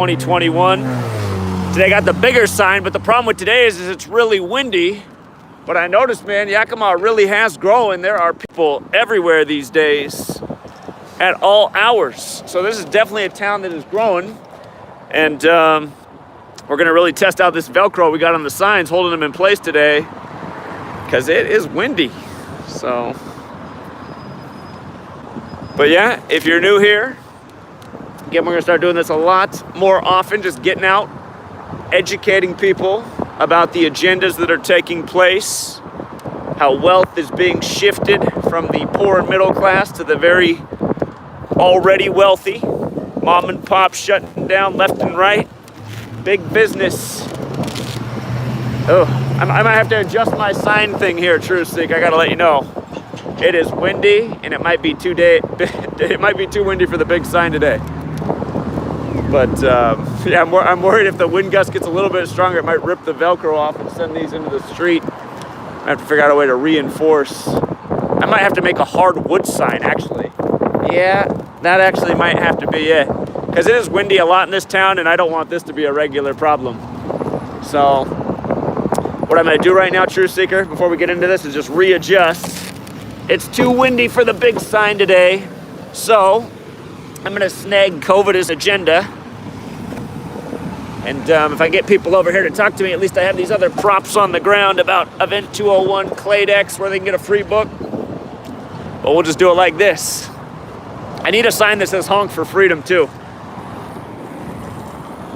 2021. Today I got the bigger sign, but the problem with today is it's really windy. But I noticed, man, Yakima really has grown. There are people everywhere these days at all hours. So this is definitely a town that is growing. And we're gonna really test out this Velcro we got on the signs, holding them in place today, because it is windy. So, but yeah, if you're new here, again, we're gonna start doing this a lot more often, just getting out, educating people about the agendas that are taking place, how wealth is being shifted from the poor and middle class to the very already wealthy. Mom and pop shutting down left and right. Big business. Oh, I might have to adjust my sign thing here, Truth Seek. I gotta let you know. It is windy, and it might be too windy for the big sign today. But yeah, I'm worried if the wind gust gets a little bit stronger, it might rip the Velcro off and send these into the street. I have to figure out a way to reinforce. I might have to make a hard wood sign, actually. Yeah, that actually might have to be it. Because it is windy a lot in this town, and I don't want this to be a regular problem. So, what I'm gonna do right now, Truth Seeker, before we get into this, is just readjust. It's too windy for the big sign today, so I'm gonna snag COVID's agenda. And if I get people over here to talk to me, at least I have these other props on the ground about Event 201 Claydex where they can get a free book. But we'll just do it like this. I need a sign that says honk for freedom too.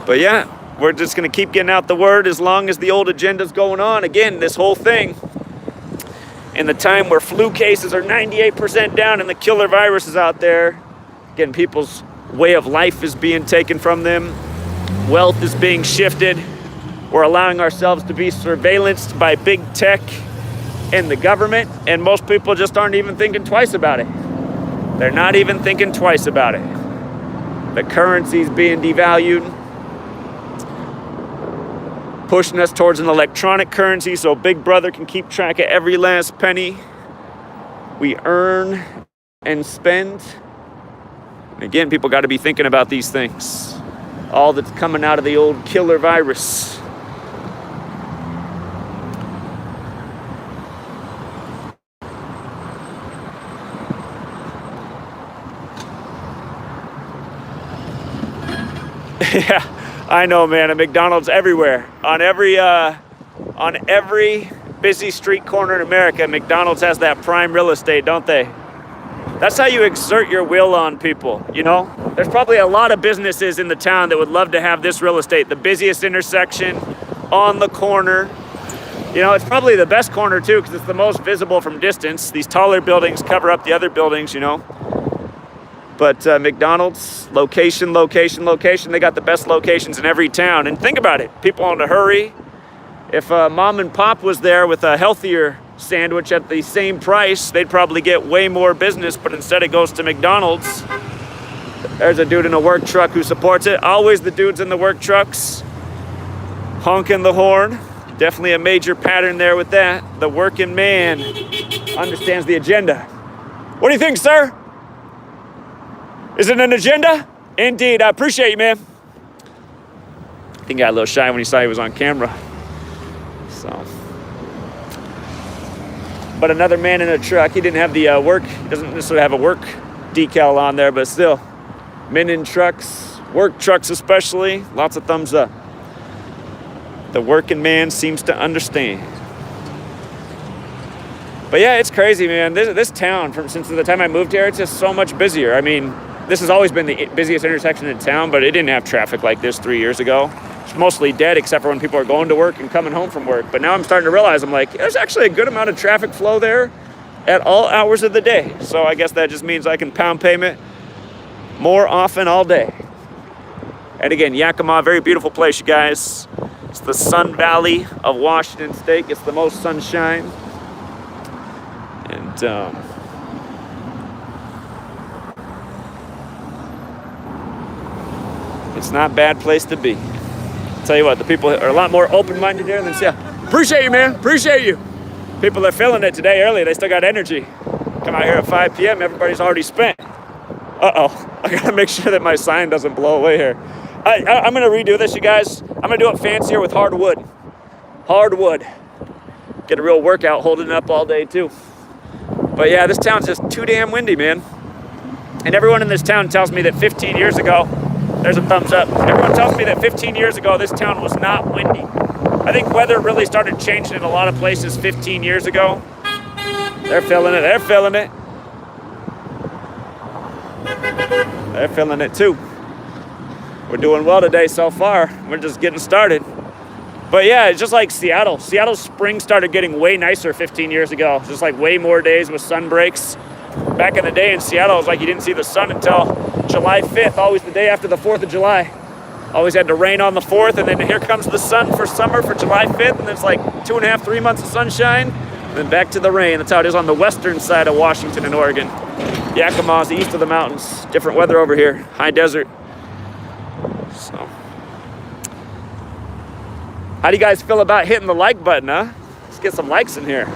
But yeah, we're just gonna keep getting out the word as long as the old agenda's going on. Again, this whole thing, in the time where flu cases are 98% down and the killer virus is out there, again, people's way of life is being taken from them. Wealth is being shifted. We're allowing ourselves to be surveillanced by big tech and the government, and most people just aren't even thinking twice about it. They're not even thinking twice about it. The currency's being devalued, pushing us towards an electronic currency so Big Brother can keep track of every last penny we earn and spend. And again, people got to be thinking about these things. All that's coming out of the old killer virus. Yeah, I know, man. A McDonald's everywhere. On every busy street corner in America, McDonald's has that prime real estate, don't they? That's how you exert your will on people, you know? There's probably a lot of businesses in the town that would love to have this real estate, the busiest intersection, on the corner. You know, it's probably the best corner too, because it's the most visible from distance. These taller buildings cover up the other buildings, you know? But McDonald's, location, location, location. They got the best locations in every town. And think about it, people on a hurry. If mom and pop was there with a healthier sandwich at the same price, they'd probably get way more business, but instead it goes to McDonald's. There's a dude in a work truck who supports it. Always the dudes in the work trucks honking the horn. Definitely a major pattern there with that. The working man understands the agenda. What do you think, sir? Is it an agenda? Indeed, I appreciate you, man. I think he got a little shy when he saw he was on camera. So. But another man in a truck, he didn't have the he doesn't necessarily have a work decal on there, but still, men in trucks, work trucks especially, lots of thumbs up. The working man seems to understand. But yeah, it's crazy, man. This town, since the time I moved here, it's just so much busier. I mean, this has always been the busiest intersection in town, but it didn't have traffic like this 3 years ago. It's mostly dead except for when people are going to work and coming home from work. But now I'm starting to realize, I'm like, there's actually a good amount of traffic flow there at all hours of the day. So I guess that just means I can pound payment more often all day. And again, Yakima, very beautiful place, you guys. It's the Sun Valley of Washington State. Gets the most sunshine. And it's not a bad place to be. I'll tell you what, the people are a lot more open-minded here than yeah. Appreciate you, man. Appreciate you. People are feeling it today early. They still got energy. Come out here at 5 p.m. Everybody's already spent. Uh-oh. I gotta make sure that my sign doesn't blow away here. I'm gonna redo this, you guys. I'm gonna do it fancier with hardwood. Hardwood. Get a real workout holding it up all day too. But yeah, this town's just too damn windy, man. And everyone in this town tells me that 15 years ago, there's a thumbs up. Everyone tells me that 15 years ago, this town was not windy. I think weather really started changing in a lot of places 15 years ago. They're feeling it, they're feeling it. They're feeling it too. We're doing well today so far. We're just getting started. But yeah, it's just like Seattle. Seattle's spring started getting way nicer 15 years ago. Just like way more days with sun breaks. Back in the day in Seattle, it was like you didn't see the sun until July 5th, always the day after the 4th of July. Always had to rain on the 4th, and then here comes the sun for summer for July 5th, and it's like 2.5, 3 months of sunshine, and then back to the rain. That's how it is on the western side of Washington and Oregon. Yakima is east of the mountains. Different weather over here, high desert. So, how do you guys feel about hitting the like button, huh? Let's get some likes in here.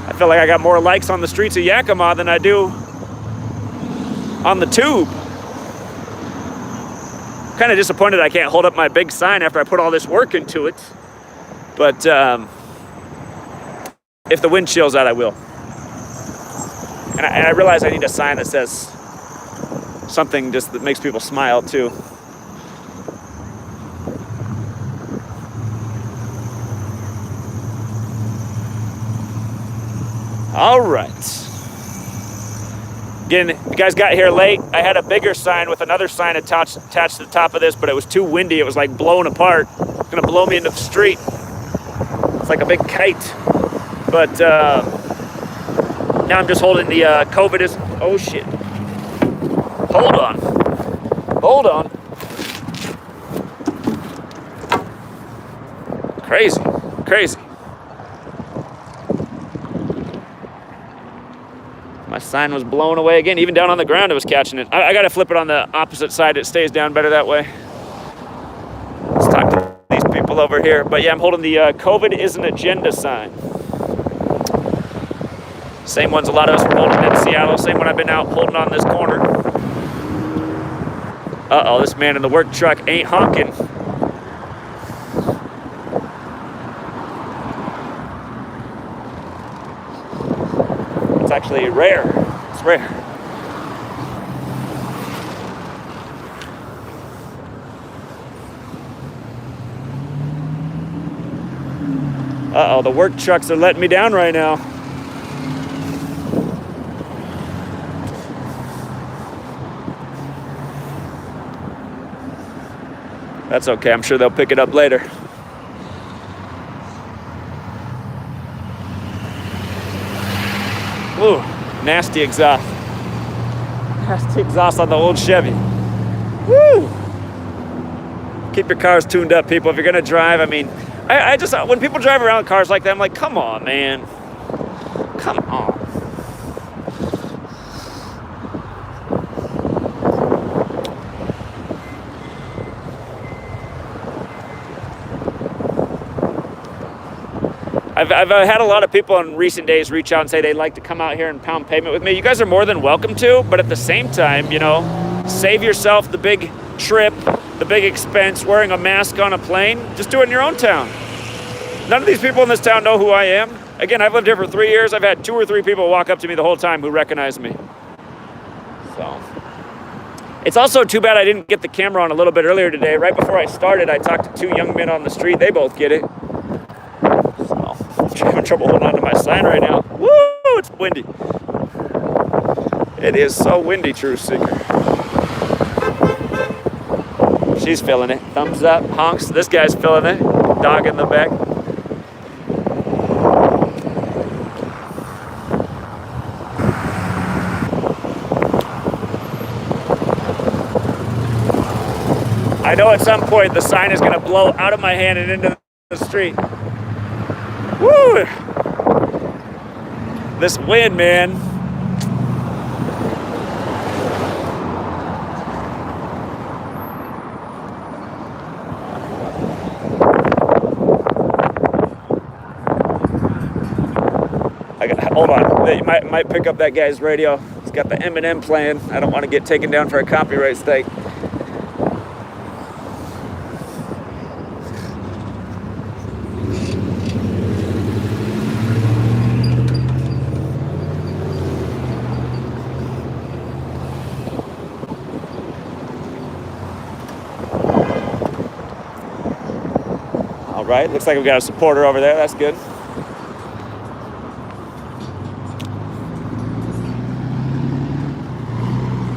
I feel like I got more likes on the streets of Yakima than I do on the tube. Kind of disappointed I can't hold up my big sign after I put all this work into it. But if the wind chills out, I will. And I realize I need a sign that says something just that makes people smile too. All right. Again, you guys got here late. I had a bigger sign with another sign attached to the top of this, but it was too windy. It was like blowing apart. It's gonna blow me into the street. It's like a big kite. But now I'm just holding the COVID is, oh shit. Hold on. Hold on. Crazy, crazy. My sign was blown away again. Even down on the ground, it was catching it. I gotta flip it on the opposite side. It stays down better that way. Let's talk to these people over here. But yeah, I'm holding the COVID is an agenda sign. Same ones a lot of us were holding in Seattle. Same one I've been out holding on this corner. Uh-oh, this man in the work truck ain't honking. It's actually rare. It's rare. Uh-oh, the work trucks are letting me down right now. That's okay, I'm sure they'll pick it up later. Ooh, nasty exhaust. Nasty exhaust on the old Chevy. Woo! Keep your cars tuned up, people. If you're gonna drive, I mean, I just, when people drive around cars like that, I'm like, come on, man. Come on. I've had a lot of people in recent days reach out and say they'd like to come out here and pound pavement with me. You guys are more than welcome to, but at the same time, you know, save yourself the big trip, the big expense, wearing a mask on a plane. Just do it in your own town. None of these people in this town know who I am. Again, I've lived here for 3 years. I've had 2 or 3 people walk up to me the whole time who recognize me. So, it's also too bad I didn't get the camera on a little bit earlier today. Right before I started, I talked to 2 young men on the street. They both get it. I'm having trouble holding on to my sign right now. Woo! It's windy. It is so windy, Truth Seeker. She's feeling it. Thumbs up, honks. This guy's feeling it. Dog in the back. I know at some point the sign is going to blow out of my hand and into the street. Woo! This wind, man. Hold on. You might pick up that guy's radio. He's got the Eminem playing. I don't want to get taken down for a copyright strike. right, looks like we've got a supporter over there. That's good.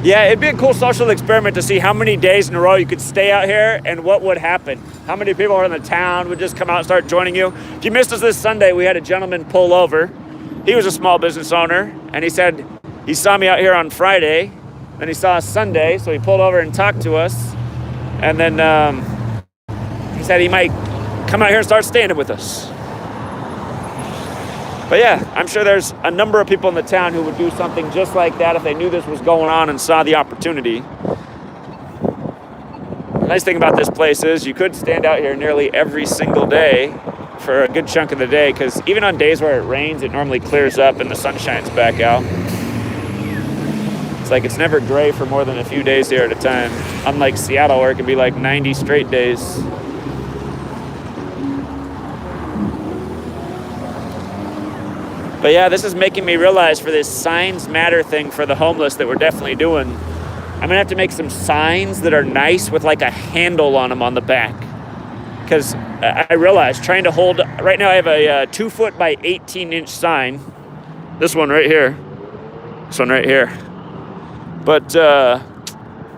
Yeah, it'd be a cool social experiment to see how many days in a row you could stay out here and what would happen. How many people in the town would just come out and start joining you. If you missed us this Sunday, we had a gentleman pull over. He was a small business owner, and he said he saw me out here on Friday, then he saw us Sunday, so he pulled over and talked to us. And then he said he might come out here and start standing with us. But yeah, I'm sure there's a number of people in the town who would do something just like that if they knew this was going on and saw the opportunity. The nice thing about this place is you could stand out here nearly every single day for a good chunk of the day, because even on days where it rains, it normally clears up and the sun shines back out. It's like it's never gray for more than a few days here at a time, unlike Seattle where it can be like 90 straight days. But yeah, this is making me realize for this signs matter thing for the homeless that we're definitely doing, I'm gonna have to make some signs that are nice with like a handle on them on the back. Because I realized trying to hold, right now I have a 2 foot by 18 inch sign. This one right here. This one right here. But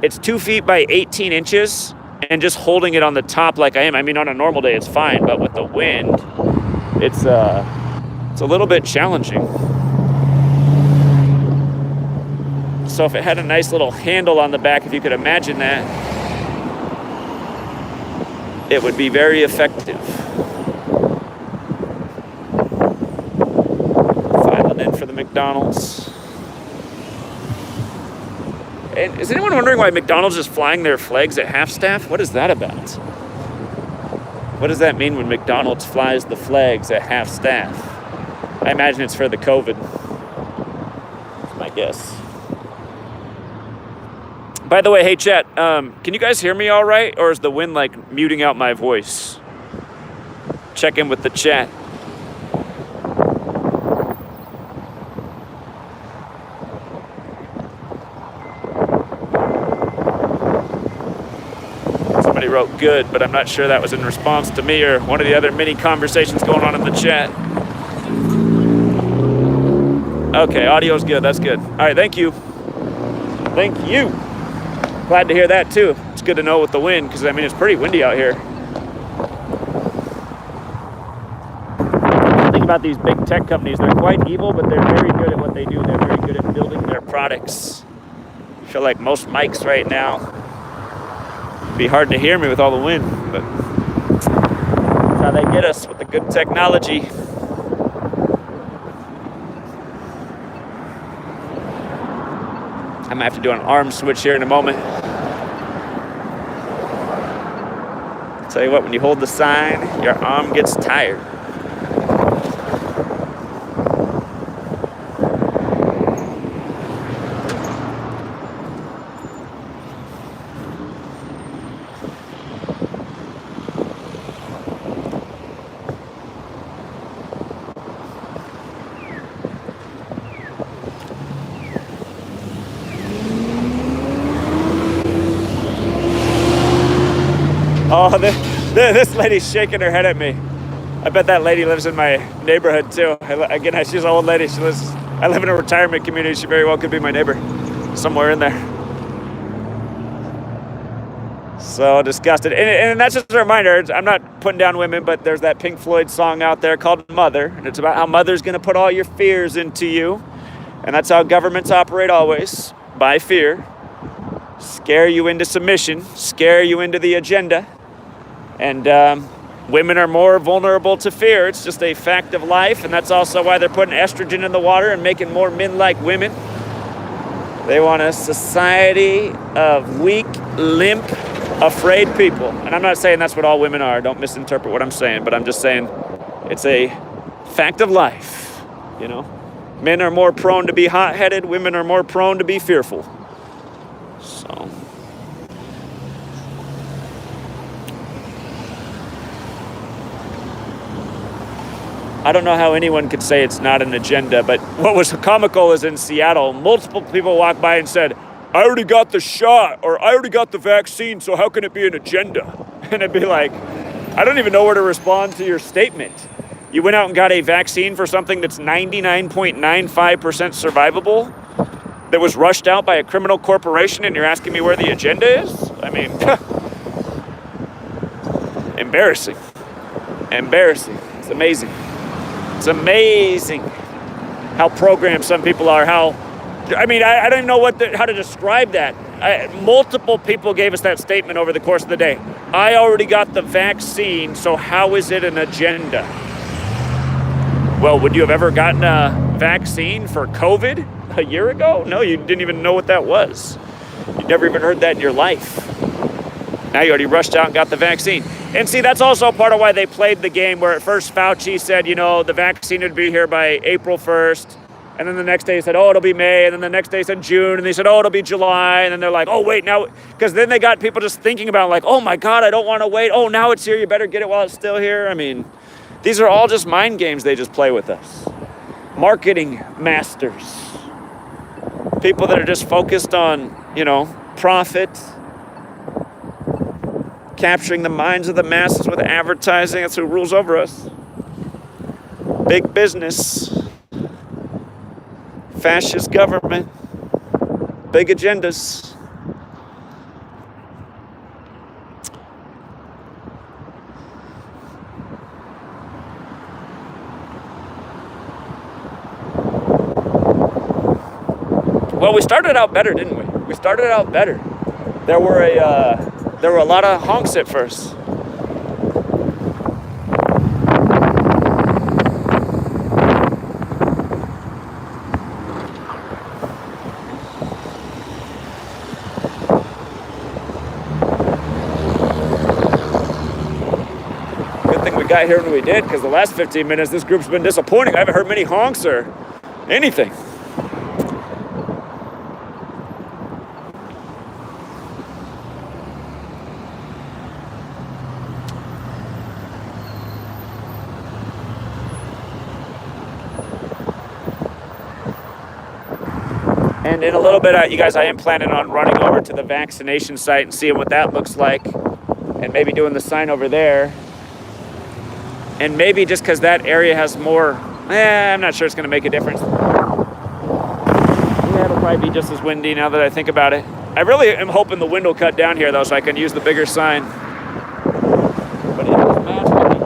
it's 2 feet by 18 inches, and just holding it on the top like I am. I mean, on a normal day it's fine, but with the wind, it's a little bit challenging. So if it had a nice little handle on the back, if you could imagine that, it would be very effective. Filing in for the McDonald's. And is anyone wondering why McDonald's is flying their flags at half-staff? What is that about? What does that mean when McDonald's flies the flags at half-staff? I imagine it's for the COVID. That's my guess. By the way, hey chat, can you guys hear me all right? Or is the wind like muting out my voice? Check in with the chat. Somebody wrote good, but I'm not sure that was in response to me or one of the other mini conversations going on in the chat. Okay, audio's good. That's good. All right, thank you. Thank you. Glad to hear that too. It's good to know with the wind, because I mean it's pretty windy out here. Think about these big tech companies. They're quite evil, but they're very good at what they do. They're very good at building their products. I feel like most mics right now, it'd be hard to hear me with all the wind, but that's how they get us with the good technology. I'm gonna have to do an arm switch here in a moment. Tell you what, when you hold the sign, your arm gets tired. Oh, this lady's shaking her head at me. I bet that lady lives in my neighborhood too. Again, she's an old lady. I live in a retirement community. She very well could be my neighbor somewhere in there. So disgusted. And that's just a reminder. I'm not putting down women, but there's that Pink Floyd song out there called Mother. And it's about how mother's going to put all your fears into you. And that's how governments operate always, by fear. Scare you into submission, scare you into the agenda. And women are more vulnerable to fear. It's just a fact of life, and that's also why they're putting estrogen in the water and making more men like women. They want a society of weak, limp, afraid people. And I'm not saying that's what all women are. Don't misinterpret what I'm saying, but I'm just saying it's a fact of life, you know? Men are more prone to be hot-headed, women are more prone to be fearful. So... I don't know how anyone could say it's not an agenda, but what was comical is in Seattle, multiple people walked by and said, I already got the shot, or I already got the vaccine, so how can it be an agenda? And it'd be like, I don't even know where to respond to your statement. You went out and got a vaccine for something that's 99.95% survivable, that was rushed out by a criminal corporation, and you're asking me where the agenda is? I mean, embarrassing. Embarrassing. It's amazing. It's amazing how programmed some people are. I don't even know how to describe that. Multiple people gave us that statement over the course of the day. I already got the vaccine, so how is it an agenda? Well, would you have ever gotten a vaccine for COVID a year ago? No, you didn't even know what that was. You never even heard that in your life. Now you already rushed out and got the vaccine. And see, that's also part of why they played the game where at first Fauci said, the vaccine would be here by April 1st. And then the next day he said, it'll be May. And then the next day he said June. And they said, it'll be July. And then they're like, oh, wait, now. Because then they got people just thinking about like, oh, my God, I don't want to wait. Oh, now it's here. You better get it while it's still here. I mean, these are all just mind games they just play with us. Marketing masters. People that are just focused on, profit. Capturing the minds of the masses with advertising. That's who rules over us. Big business. Fascist government. Big agendas. Well, we started out better, didn't we? We started out better. There were a lot of honks at first. Good thing we got here when we did, because the last 15 minutes this group's been disappointing. I haven't heard many honks or anything. And in a little bit, you guys, I am planning on running over to the vaccination site and seeing what that looks like. And maybe doing the sign over there. And maybe just because that area has more, I'm not sure it's going to make a difference. Yeah, it'll probably be just as windy now that I think about it. I really am hoping the wind will cut down here, though, so I can use the bigger sign. But it is mad windy.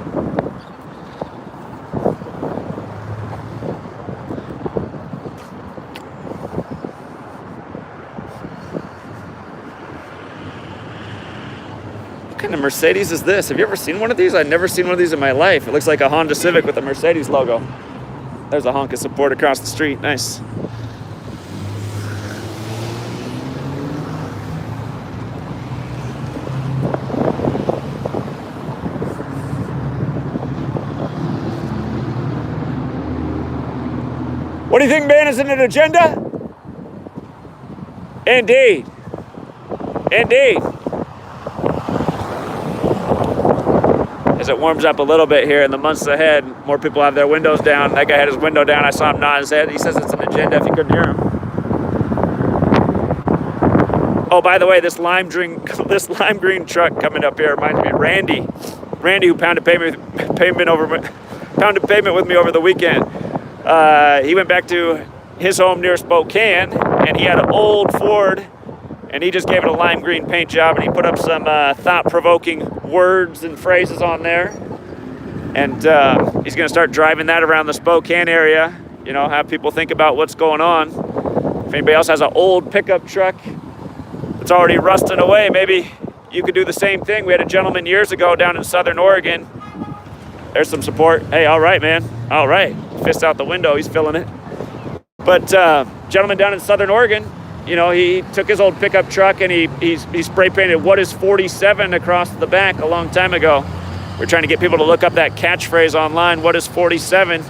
What kind of Mercedes is this? Have you ever seen one of these? I've never seen one of these in my life. It looks like a Honda Civic with a Mercedes logo. There's a honk of support across the street. Nice. What do you think, man? Is it an agenda? Indeed. Indeed. As it warms up a little bit here in the months ahead, more people have their windows down. That guy had his window down. I saw him nod his head. He says it's an agenda if you couldn't hear him. Oh, by the way, this lime green truck coming up here reminds me of Randy. Randy, who pounded pavement with me over the weekend. He went back to his home near Spokane, and he had an old Ford, and he just gave it a lime green paint job, and he put up some thought-provoking words and phrases on there. And he's going to start driving that around the Spokane area, have people think about what's going on. If anybody else has an old pickup truck that's already rusting away, maybe you could do the same thing. We had a gentleman years ago down in Southern Oregon. There's some support. Hey, all right, man. All right. Fist out the window. He's feeling it. But gentleman down in Southern Oregon, he took his old pickup truck and he spray painted "What is 47" across the back a long time ago. We're trying to get people to look up that catchphrase online. What is 47?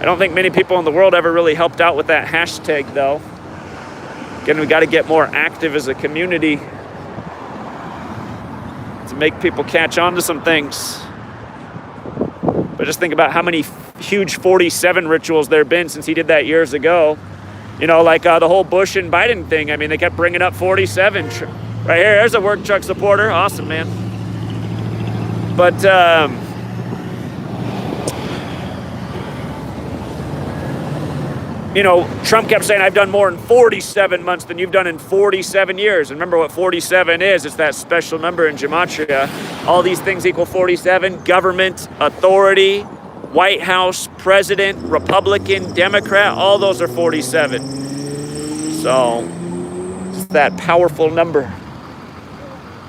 I don't think many people in the world ever really helped out with that hashtag, though. Again, we got to get more active as a community to make people catch on to some things. But just think about how many huge 47 rituals there have been since he did that years ago. Like the whole Bush and Biden thing. I mean, they kept bringing up 47. Right here, there's a work truck supporter. Awesome, man. But you know, Trump kept saying, I've done more in 47 months than you've done in 47 years. And remember what 47 is. It's that special number in Gematria. All these things equal 47. Government, authority, White House, president, Republican, Democrat, all those are 47. So it's that powerful number.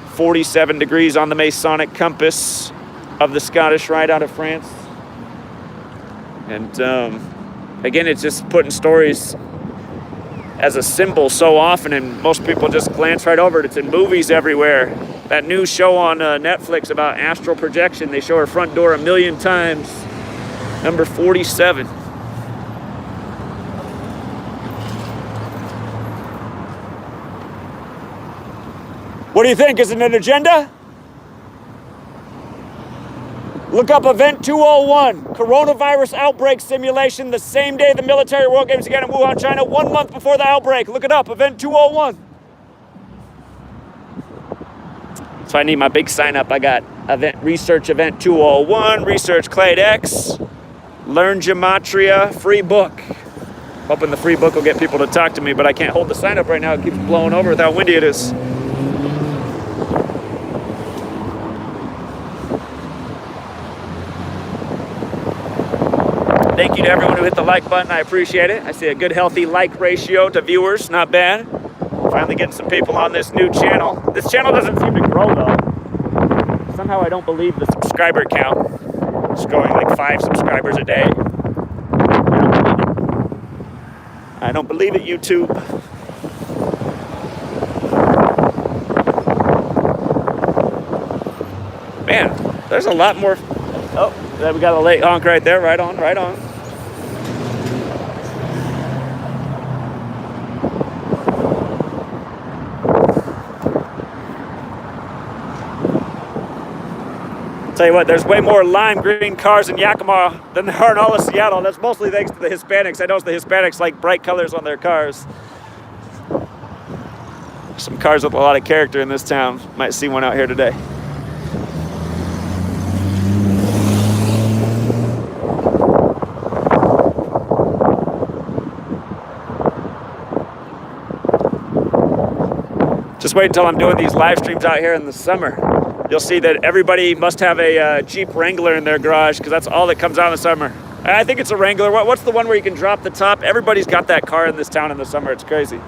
47 degrees on the Masonic compass of the Scottish Rite out of France. And again, it's just putting stories as a symbol so often, and most people just glance right over it. It's in movies everywhere. That new show on Netflix about astral projection, they show her front door 1 million times. Number 47. What do you think? Is it an agenda? Look up Event 201, coronavirus outbreak simulation, the same day the military World Games began in Wuhan, China, 1 month before the outbreak. Look it up, Event 201. So I need my big sign up. I got Research Event 201, Research Clade X, Learn Gematria, free book. Hoping the free book will get people to talk to me, but I can't hold the sign up right now. It keeps blowing over with how windy it is. Thank you to everyone who hit the like button. I appreciate it. I see a good, healthy like ratio to viewers. Not bad. Finally getting some people on this new channel. This channel doesn't seem to grow, though. Somehow I don't believe the subscriber count. It's growing like 5 subscribers a day. I don't believe it, YouTube. Man, there's a lot more. Oh, we got a late honk right there. Right on, right on. Tell you what, there's way more lime green cars in Yakima than there are in all of Seattle. That's mostly thanks to the Hispanics. I noticed the Hispanics like bright colors on their cars. Some cars with a lot of character in this town. Might see one out here today. Just wait until I'm doing these live streams out here in the summer. You'll see that everybody must have a Jeep Wrangler in their garage because that's all that comes out in the summer. And I think it's a Wrangler. What's the one where you can drop the top? Everybody's got that car in this town in the summer. It's crazy.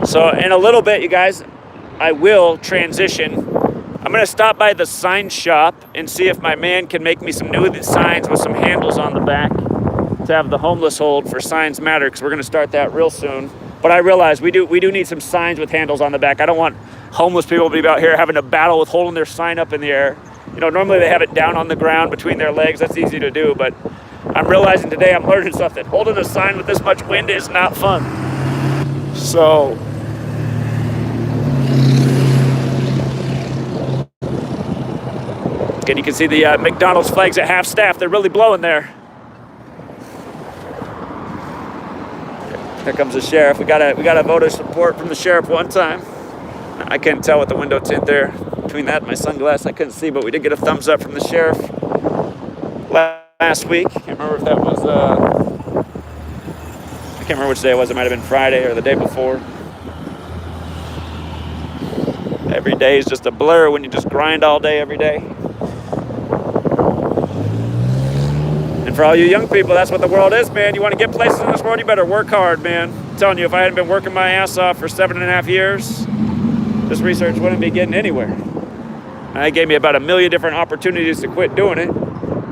So in a little bit, you guys, I will transition. I'm gonna stop by the sign shop and see if my man can make me some new signs with some handles on the back to have the homeless hold for Signs Matter, because we're gonna start that real soon. But I realize we do need some signs with handles on the back. I don't want homeless people to be out here having to battle with holding their sign up in the air. You know, normally they have it down on the ground between their legs. That's easy to do, but I'm realizing today I'm learning something. Holding a sign with this much wind is not fun. So again, you can see the McDonald's flags at half staff. They're really blowing there. Here comes the sheriff. We got a voter support from the sheriff one time. I couldn't tell with the window tint there. Between that and my sunglasses, I couldn't see, but we did get a thumbs up from the sheriff last week. Can't remember if that was I can't remember which day it was. It might have been Friday or the day before. Every day is just a blur when you just grind all day every day. And for all you young people, that's what the world is, man. You want to get places in this world, you better work hard, man. I'm telling you, if I hadn't been working my ass off for 7.5 years, this research wouldn't be getting anywhere. And it gave me about 1 million different opportunities to quit doing it,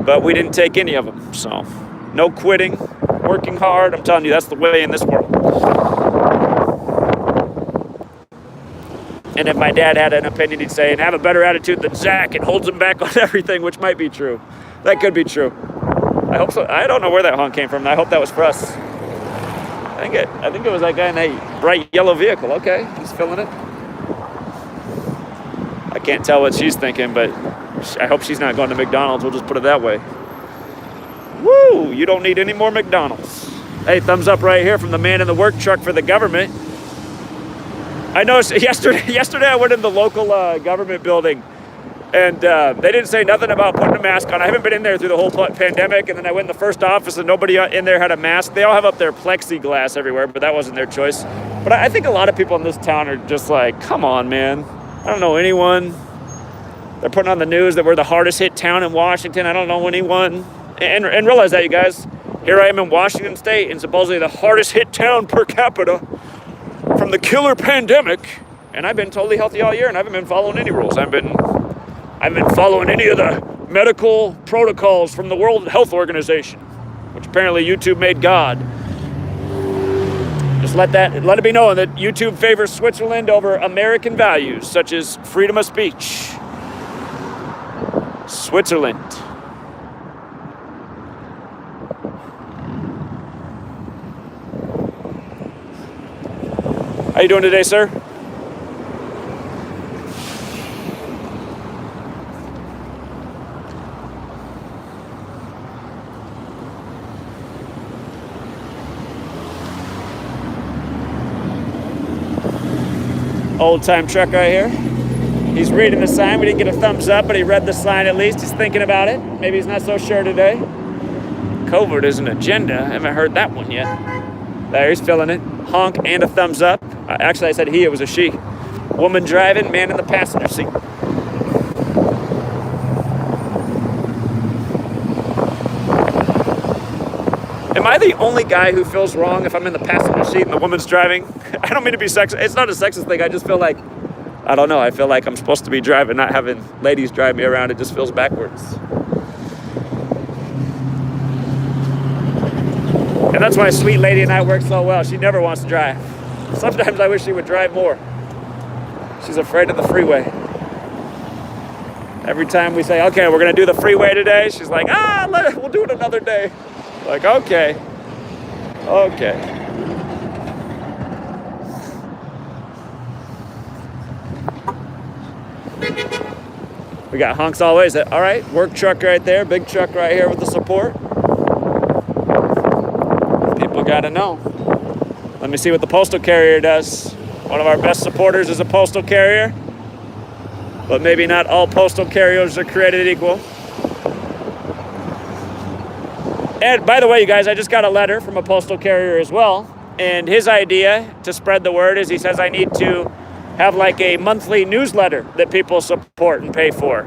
but we didn't take any of them. So, no quitting, working hard. I'm telling you, that's the way in this world. And if my dad had an opinion, he'd say, and have a better attitude than Zach, and holds him back on everything, which might be true. That could be true. I hope so. I don't know where that honk came from. I hope that was for us. I think it was that guy in that bright yellow vehicle. Okay, he's filling it. I can't tell what she's thinking, but I hope she's not going to McDonald's. We'll just put it that way. Woo! You don't need any more McDonald's. Hey, thumbs up right here from the man in the work truck for the government. I noticed yesterday I went in the local government building, and they didn't say nothing about putting a mask on. I haven't been in there through the whole pandemic, and then I went in the first office and nobody in there had a mask. They all have up their plexiglass everywhere, but that wasn't their choice. But I think a lot of people in this town are just like, come on, man. I don't know anyone. They're putting on the news that we're the hardest hit town in Washington. I don't know anyone. And realize that, you guys. Here I am in Washington State, and supposedly the hardest hit town per capita from the killer pandemic. And I've been totally healthy all year, and I haven't been following any rules. I've been following any of the medical protocols from the World Health Organization, which apparently YouTube made God. Just let it be known that YouTube favors Switzerland over American values, such as freedom of speech. Switzerland. How you doing today, sir? Old time truck right here. He's reading the sign. We didn't get a thumbs up, but he read the sign at least. He's thinking about it. Maybe he's not so sure today. COVID is an agenda. I haven't heard that one yet. There, he's feeling it. Honk and a thumbs up. Actually, I said he, it was a she. Woman driving, man in the passenger seat. Am I the only guy who feels wrong if I'm in the passenger seat and the woman's driving? I don't mean to be sexist. It's not a sexist thing. I just feel like, I don't know. I feel like I'm supposed to be driving, not having ladies drive me around. It just feels backwards. And that's why sweet lady and I work so well. She never wants to drive. Sometimes I wish she would drive more. She's afraid of the freeway. Every time we say, okay, we're going to do the freeway today, she's like, we'll do it another day. Like, okay. We got honks always. All right, work truck right there, big truck right here with the support. People got to know. Let me see what the postal carrier does. One of our best supporters is a postal carrier, but maybe not all postal carriers are created equal. And by the way, you guys, I just got a letter from a postal carrier as well. And his idea to spread the word is he says I need to have like a monthly newsletter that people support and pay for.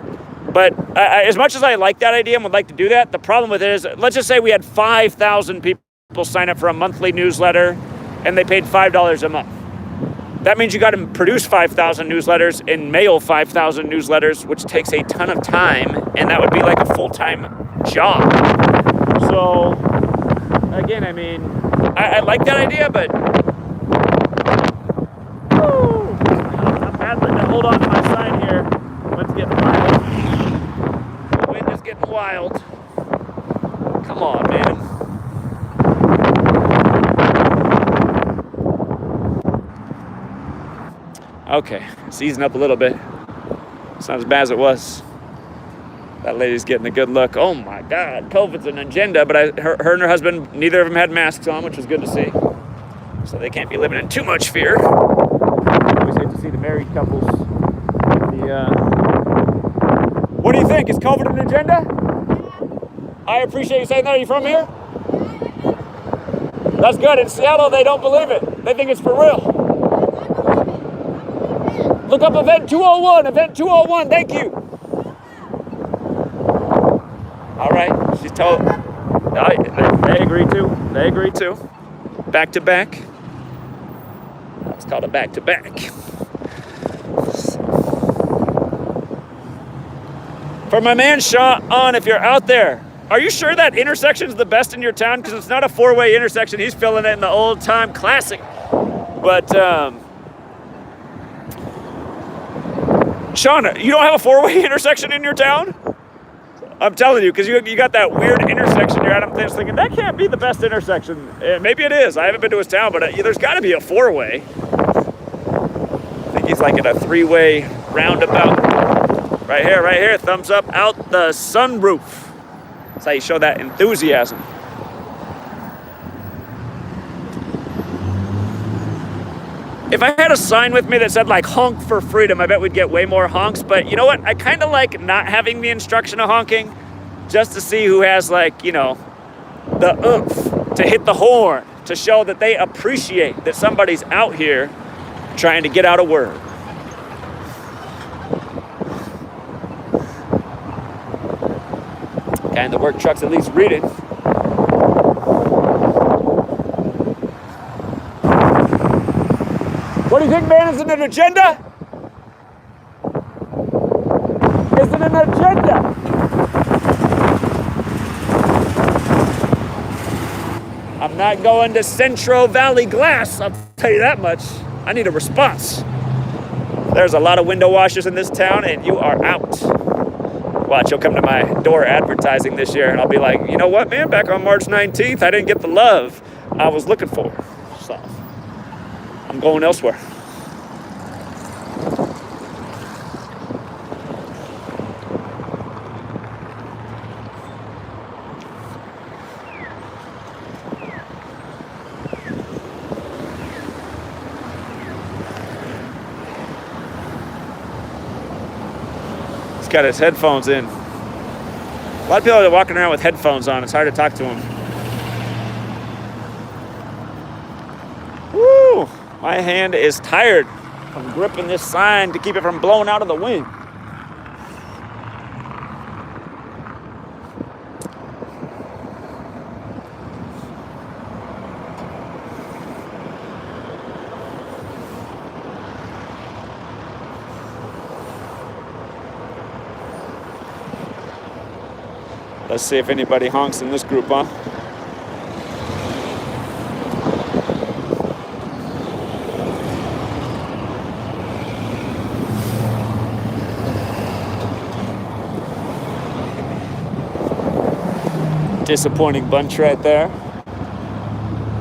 But as much as I like that idea and would like to do that, the problem with it is, let's just say we had 5,000 people sign up for a monthly newsletter and they paid $5 a month. That means you got to produce 5,000 newsletters and mail 5,000 newsletters, which takes a ton of time, and that would be like a full-time job. So, again, I mean, I like that idea, but I'm battling to hold on to my sign here. Wind's getting wild. The wind is getting wild. Come on, man. Okay, it's easing up a little bit. It's not as bad as it was. That lady's getting a good look. Oh my God, COVID's an agenda, but her and her husband, neither of them had masks on, which was good to see. So they can't be living in too much fear. I always hate to see the married couples. What do you think? Is COVID an agenda? I appreciate you saying that. Are you from here? That's good. In Seattle, they don't believe it. They think it's for real. Look up Event 201, Event 201, thank you. All right, she's told, they agree too. Back to back. It's called a back to back. For my man Sean, if you're out there, are you sure that intersection's the best in your town? Because it's not a four-way intersection. He's filling it in the old-time classic. But, Sean, you don't have a four-way intersection in your town? I'm telling you, because you got that weird intersection you're at. I'm just thinking, that can't be the best intersection. Maybe it is. I haven't been to his town, but there's got to be a four-way. I think He's like at a three-way roundabout. Right here, thumbs up out the sunroof. That's how you show that enthusiasm. If I had a sign with me that said like honk for freedom, I bet we'd get way more honks. But you know what? I kind of like not having the instruction of honking just to see who has like, you know, the oomph to hit the horn to show that they appreciate that somebody's out here trying to get out a word. Guy in the work truck's at least reading. What do you think, man? Is it an agenda? Is it an agenda? I'm not going to Central Valley Glass, I'll tell you that much. I need a response. There's a lot of window washers in this town, and you are out. Watch, you'll come to my door advertising this year, and I'll be like, you know what, man? Back on March 19th, I didn't get the love I was looking for. So, I'm going elsewhere. He's got his headphones in. A lot of people are walking around with headphones on. It's hard to talk to them. Woo! My hand is tired from gripping this sign to keep it from blowing out of the wind. Let's see if anybody honks in this group, huh? Disappointing bunch right there.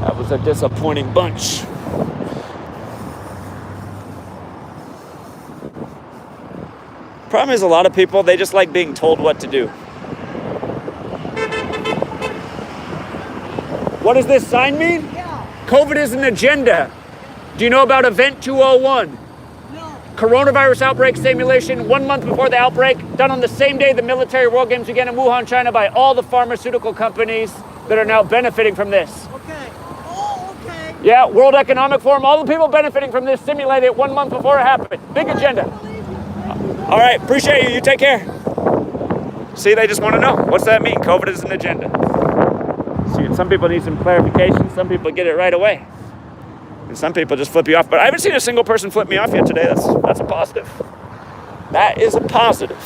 That was a disappointing bunch. Problem is, a lot of people, they just like being told what to do. What does this sign mean? Yeah. COVID is an agenda. Do you know about Event 201? No. Coronavirus outbreak simulation 1 month before the outbreak, done on the same day the military World Games began in Wuhan, China by all the pharmaceutical companies that are now benefiting from this. Okay. Oh, okay. Yeah, World Economic Forum, all the people benefiting from this simulated it 1 month before it happened. Big agenda. All right, appreciate you. You take care. See, they just want to know. What's that mean? COVID is an agenda. See, some people need some clarification. Some people get it right away. And some people just flip you off. But I haven't seen a single person flip me off yet today. That's a positive. That is a positive.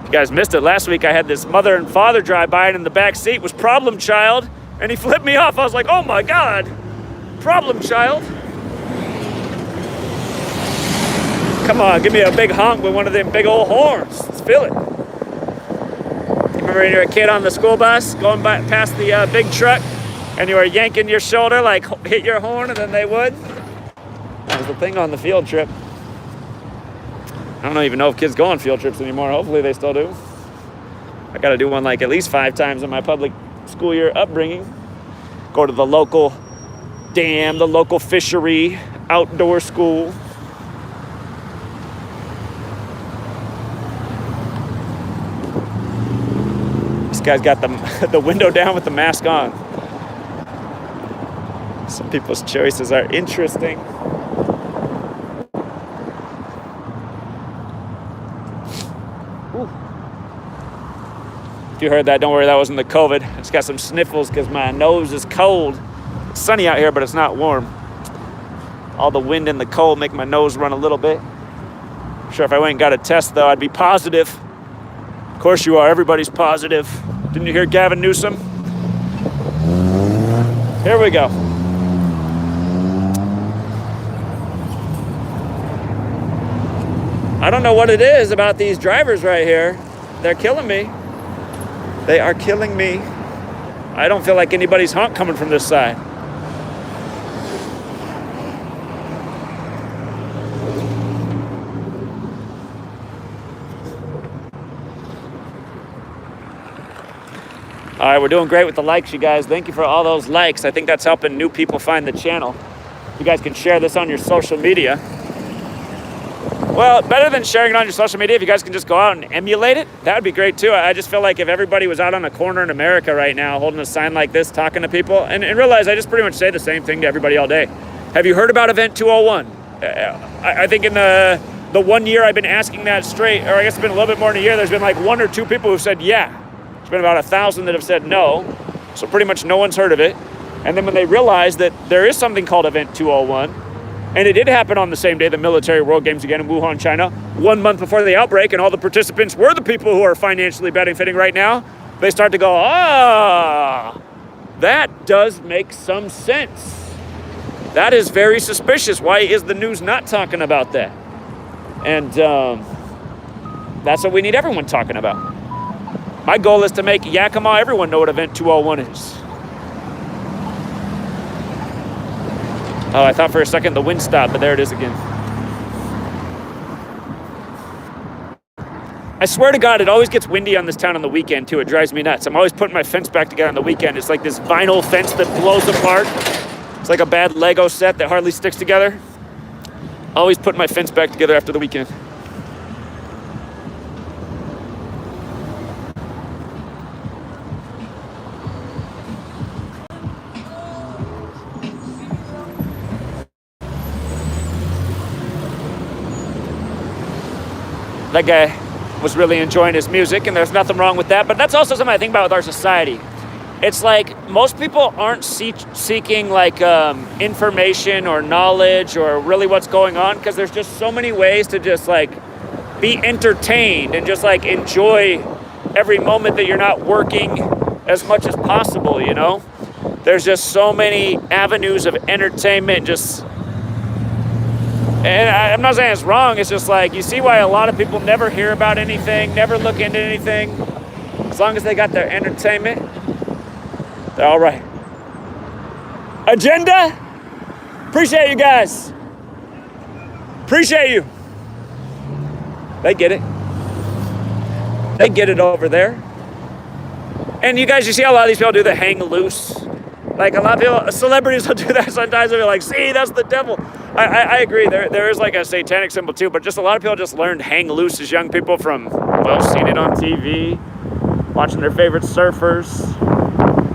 You guys missed it. Last week I had this mother and father drive by, and in the back seat was problem child, and he flipped me off. I was like, oh my God, problem child. Come on, give me a big honk with one of them big old horns. Let's feel it. Remember when you were a kid on the school bus going by, past the big truck, and you were yanking your shoulder like hit your horn, and then they would? That was the thing on the field trip. I don't even know if kids go on field trips anymore. Hopefully they still do. I got to do one like at least 5 times in my public school year upbringing. Go to the local dam, the local fishery, outdoor school. This guy's got the window down with the mask on. Some people's choices are interesting. Ooh. If you heard that, don't worry, that wasn't the COVID. I just got some sniffles because my nose is cold. It's sunny out here, but it's not warm. All the wind and the cold make my nose run a little bit. I'm sure if I went and got a test, though, I'd be positive. Of course you are. Everybody's positive. Didn't you hear Gavin Newsom? Here we go. I don't know what it is about these drivers right here. They're killing me. They are killing me. I don't feel like anybody's honk coming from this side. All right, we're doing great with the likes, you guys. Thank you for all those likes. I think that's helping new people find the channel. You guys can share this on your social media. Well, better than sharing it on your social media, if you guys can just go out and emulate it, that would be great too. I just feel like if everybody was out on a corner in America right now, holding a sign like this, talking to people, and realize I just pretty much say the same thing to everybody all day. Have you heard about Event 201? I think in the 1 year I've been asking that straight, or I guess it's been a little bit more than a year, there's been like 1 or 2 people who've said yeah. There's been about 1,000 that have said no, so pretty much no one's heard of it. And then when they realize that there is something called Event 201, and it did happen on the same day, the Military World Games again in Wuhan, China, 1 month before the outbreak, and all the participants were the people who are financially benefiting right now, they start to go, that does make some sense. That is very suspicious. Why is the news not talking about that? And that's what we need everyone talking about. My goal is to make Yakima everyone know what Event 201 is. Oh, I thought for a second the wind stopped, but there it is again. I swear to God, it always gets windy on this town on the weekend too. It drives me nuts. I'm always putting my fence back together on the weekend. It's like this vinyl fence that blows apart. It's like a bad Lego set that hardly sticks together. Always putting my fence back together after the weekend. That guy was really enjoying his music, and there's nothing wrong with that. But that's also something I think about with our society. It's like most people aren't seeking like information or knowledge or really what's going on, because there's just so many ways to just like be entertained and just like enjoy every moment that you're not working as much as possible, you know? There's just so many avenues of entertainment, and I'm not saying it's wrong, it's just like, you see why a lot of people never hear about anything, never look into anything. As long as they got their entertainment, they're all right. Agenda? Appreciate you guys. Appreciate you. They get it. They get it over there. And you guys, you see how a lot of these people do the hang loose? Like a lot of people, celebrities will do that sometimes. They'll be like, see, that's the devil. I agree. There is like a satanic symbol too, but just a lot of people just learned hang loose as young people from, well, seeing it on TV, watching their favorite surfers.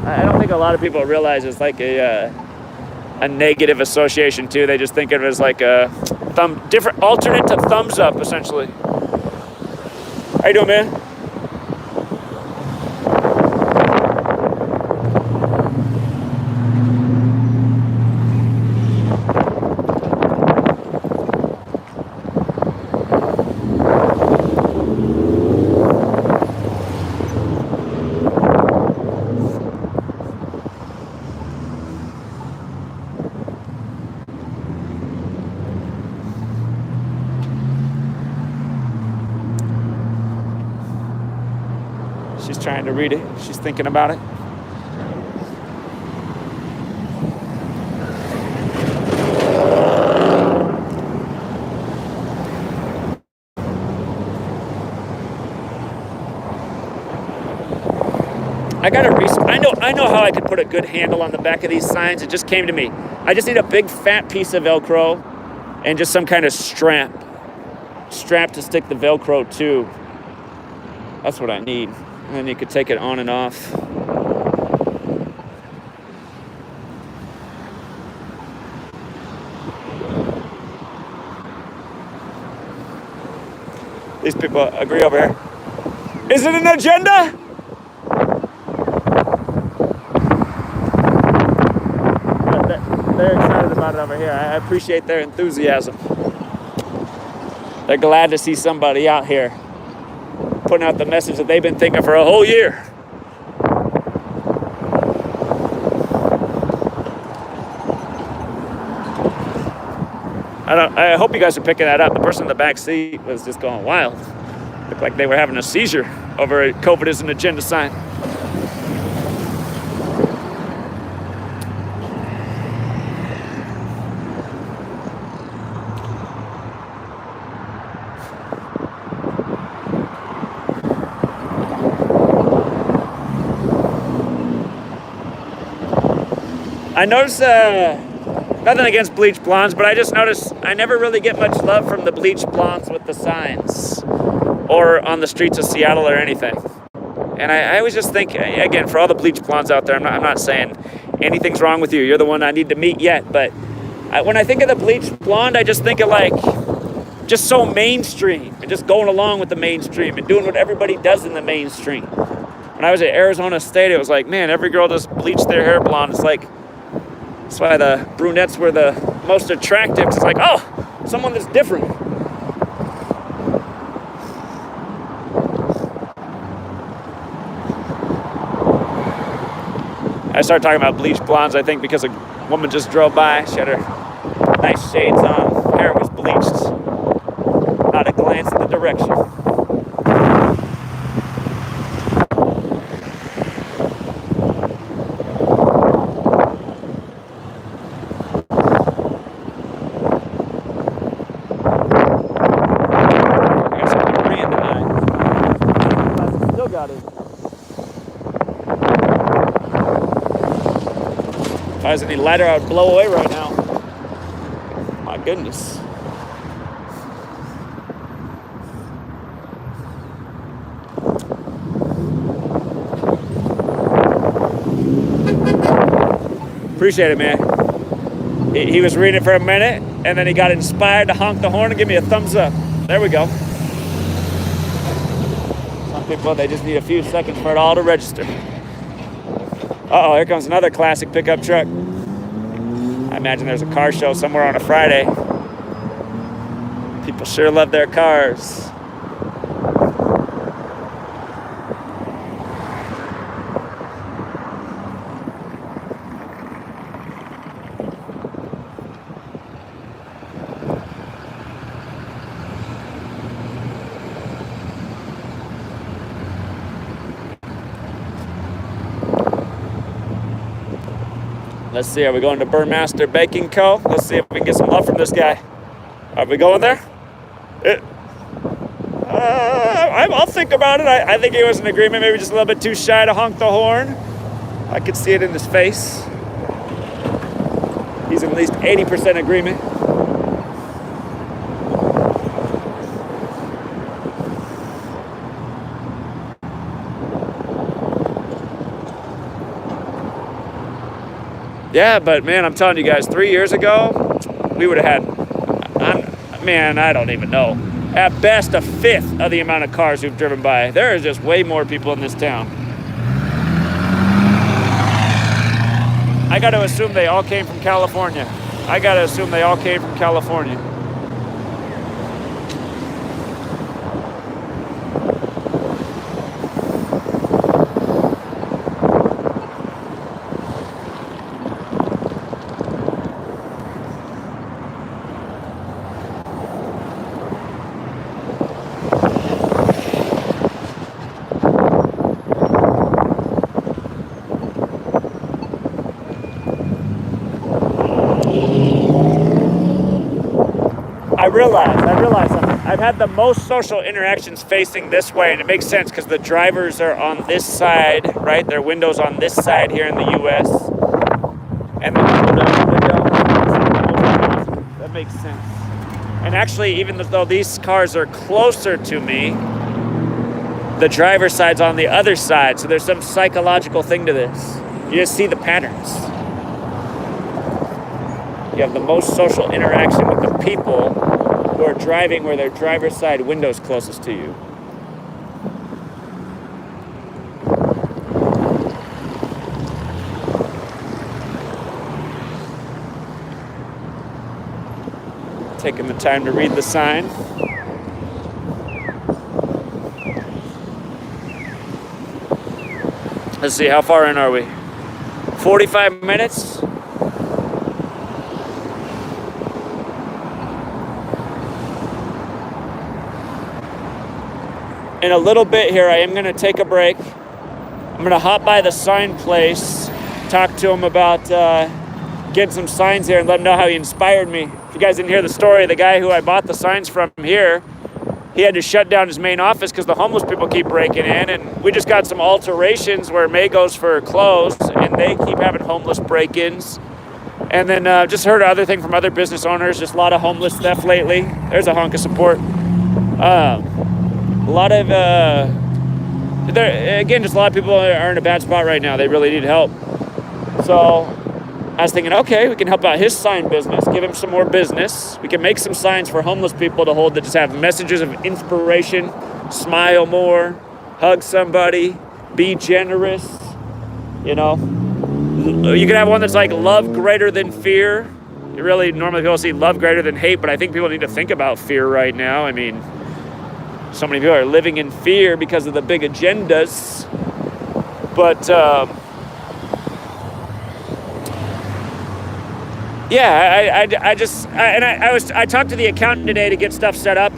I don't think a lot of people realize it's like a negative association too. They just think of it as like a different alternate to thumbs up, essentially. How you doing, man? She's trying to read it. She's thinking about it. I know how I could put a good handle on the back of these signs. It just came to me. I just need a big fat piece of Velcro and just some kind of strap to stick the Velcro to. That's what I need. And then you could take it on and off. These people agree over here. Is it an agenda? They're excited about it over here. I appreciate their enthusiasm. They're glad to see somebody out here putting out the message that they've been thinking for a whole year. I hope you guys are picking that up. The person in the back seat was just going wild. Looked like they were having a seizure over a COVID is an agenda sign. I notice, nothing against bleach blondes, but I just noticed I never really get much love from the bleach blondes with the signs or on the streets of Seattle or anything. And I always just think, again, for all the bleach blondes out there, I'm not saying anything's wrong with you. You're the one I need to meet yet. But when I think of the bleach blonde, I just think of like, just so mainstream and just going along with the mainstream and doing what everybody does in the mainstream. When I was at Arizona State, it was like, man, every girl just bleached their hair blonde. It's like, that's why the brunettes were the most attractive. It's like, oh, someone that's different. I started talking about bleach blondes, I think, because a woman just drove by. She had her nice shades on. Hair was bleached. Not a glance in the direction. I got something green tonight. Still got it. If I was any lighter, I would blow away right now. My goodness. Appreciate it, man. He was reading it for a minute, and then he got inspired to honk the horn and give me a thumbs up. There we go. Some people, they just need a few seconds for it all to register. Uh-oh, here comes another classic pickup truck. I imagine there's a car show somewhere on a Friday. People sure love their cars. Let's see, are we going to Burmaster Baking Co.? Let's see if we can get some love from this guy. Are we going there? I'll think about it. I think he was in agreement, maybe just a little bit too shy to honk the horn. I could see it in his face. He's in at least 80% agreement. Yeah, but man, I'm telling you guys, 3 years ago, we would have had, man, I don't even know. At best, a fifth of the amount of cars we've driven by. There is just way more people in this town. I got to assume they all came from California. I realize something. I've had the most social interactions facing this way, and it makes sense because the drivers are on this side, right? Their windows on this side here in the U.S. And the window. That makes sense. And actually, even though these cars are closer to me, the driver's side's on the other side. So there's some psychological thing to this. You just see the patterns. You have the most social interaction with the people who are driving where their driver's side window's closest to you. Taking the time to read the sign. Let's see, how far in are we? 45 minutes? In a little bit here, I am going to take a break. I'm going to hop by the sign place, talk to him about getting some signs here and let him know how he inspired me. If you guys didn't hear the story, the guy who I bought the signs from here, he had to shut down his main office because the homeless people keep breaking in, and we just got some alterations where May goes for clothes, and they keep having homeless break-ins. And then just heard other thing from other business owners, just a lot of homeless theft lately. There's a hunk of support. A lot of, again, just a lot of people are in a bad spot right now. They really need help. So I was thinking, okay, we can help out his sign business, give him some more business. We can make some signs for homeless people to hold that just have messages of inspiration, smile more, hug somebody, be generous, you know. You can have one that's like love greater than fear. You really, normally people see love greater than hate, but I think people need to think about fear right now. I mean, so many people are living in fear because of the big agendas. But yeah, I talked to the accountant today to get stuff set up.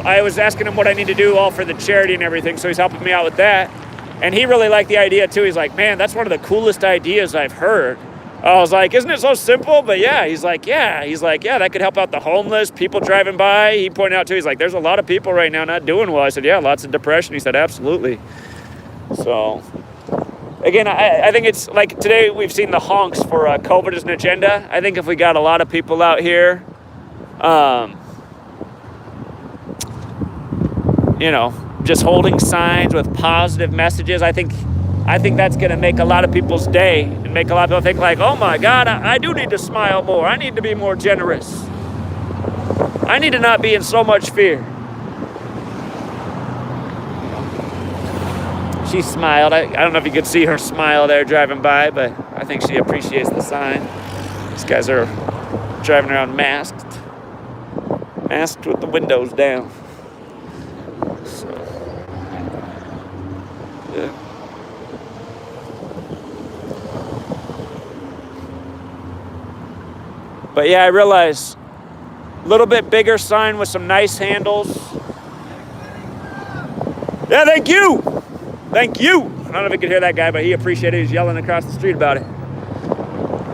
I was asking him what I need to do all for the charity and everything, so he's helping me out with that. And he really liked the idea too. He's like, man, that's one of the coolest ideas I've heard. I was like, isn't it so simple? But yeah, he's like, yeah, that could help out the homeless, people driving by. He pointed out too, he's like, there's a lot of people right now not doing well. I said, yeah, lots of depression. He said, absolutely. So again, I think it's like today we've seen the honks for COVID as an agenda. I think if we got a lot of people out here, just holding signs with positive messages, I think that's going to make a lot of people's day and make a lot of people think like, oh my God, I do need to smile more. I need to be more generous. I need to not be in so much fear. She smiled. I don't know if you could see her smile there driving by, but I think she appreciates the sign. These guys are driving around masked with the windows down. So, yeah. But yeah, I realize a little bit bigger sign with some nice handles. Yeah, thank you. Thank you. I don't know if you could hear that guy, but he appreciated it. He's yelling across the street about it.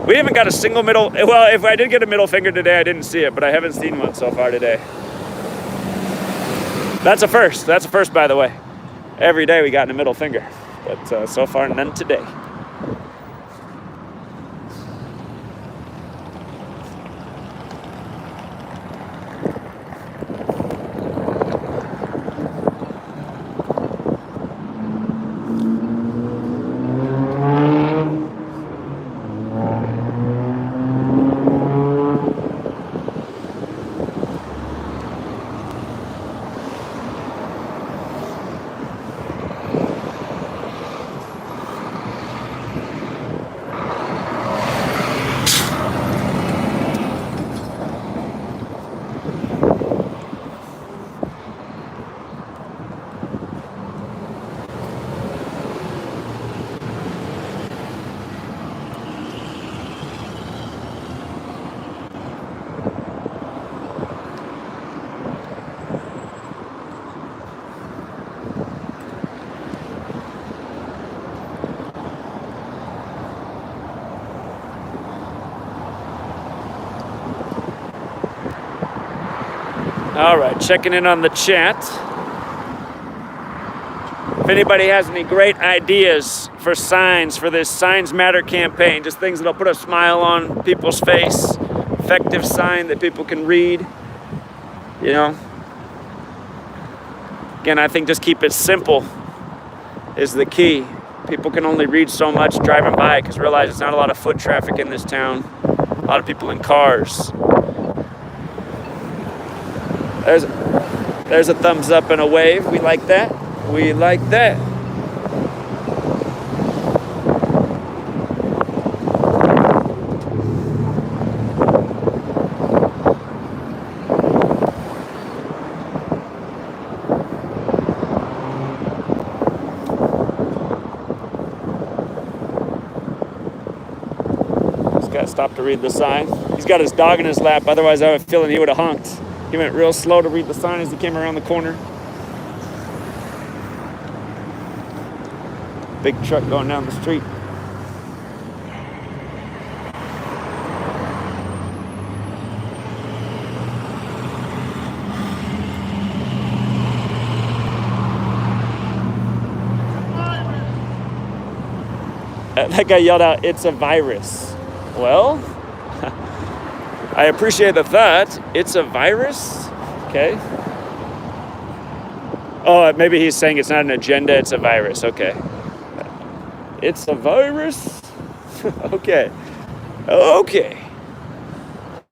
We haven't got a single middle. Well, if I did get a middle finger today, I didn't see it, but I haven't seen one so far today. That's a first. That's a first, by the way. Every day we got a middle finger, but so far none today. All right, checking in on the chat. If anybody has any great ideas for signs for this Signs Matter campaign, just things that'll put a smile on people's face, effective sign that people can read, you know. Again, I think just keep it simple is the key. People can only read so much driving by because realize it's not a lot of foot traffic in this town. A lot of people in cars. There's a thumbs up and a wave. We like that. We like that. This guy stopped to read the sign. He's got his dog in his lap. Otherwise, I have a feeling he would have honked. He went real slow to read the sign as he came around the corner. Big truck going down the street. That guy yelled out, "It's a virus." Well, I appreciate the thought. It's a virus? Okay. Oh, maybe he's saying it's not an agenda, it's a virus. Okay. It's a virus? Okay. Okay.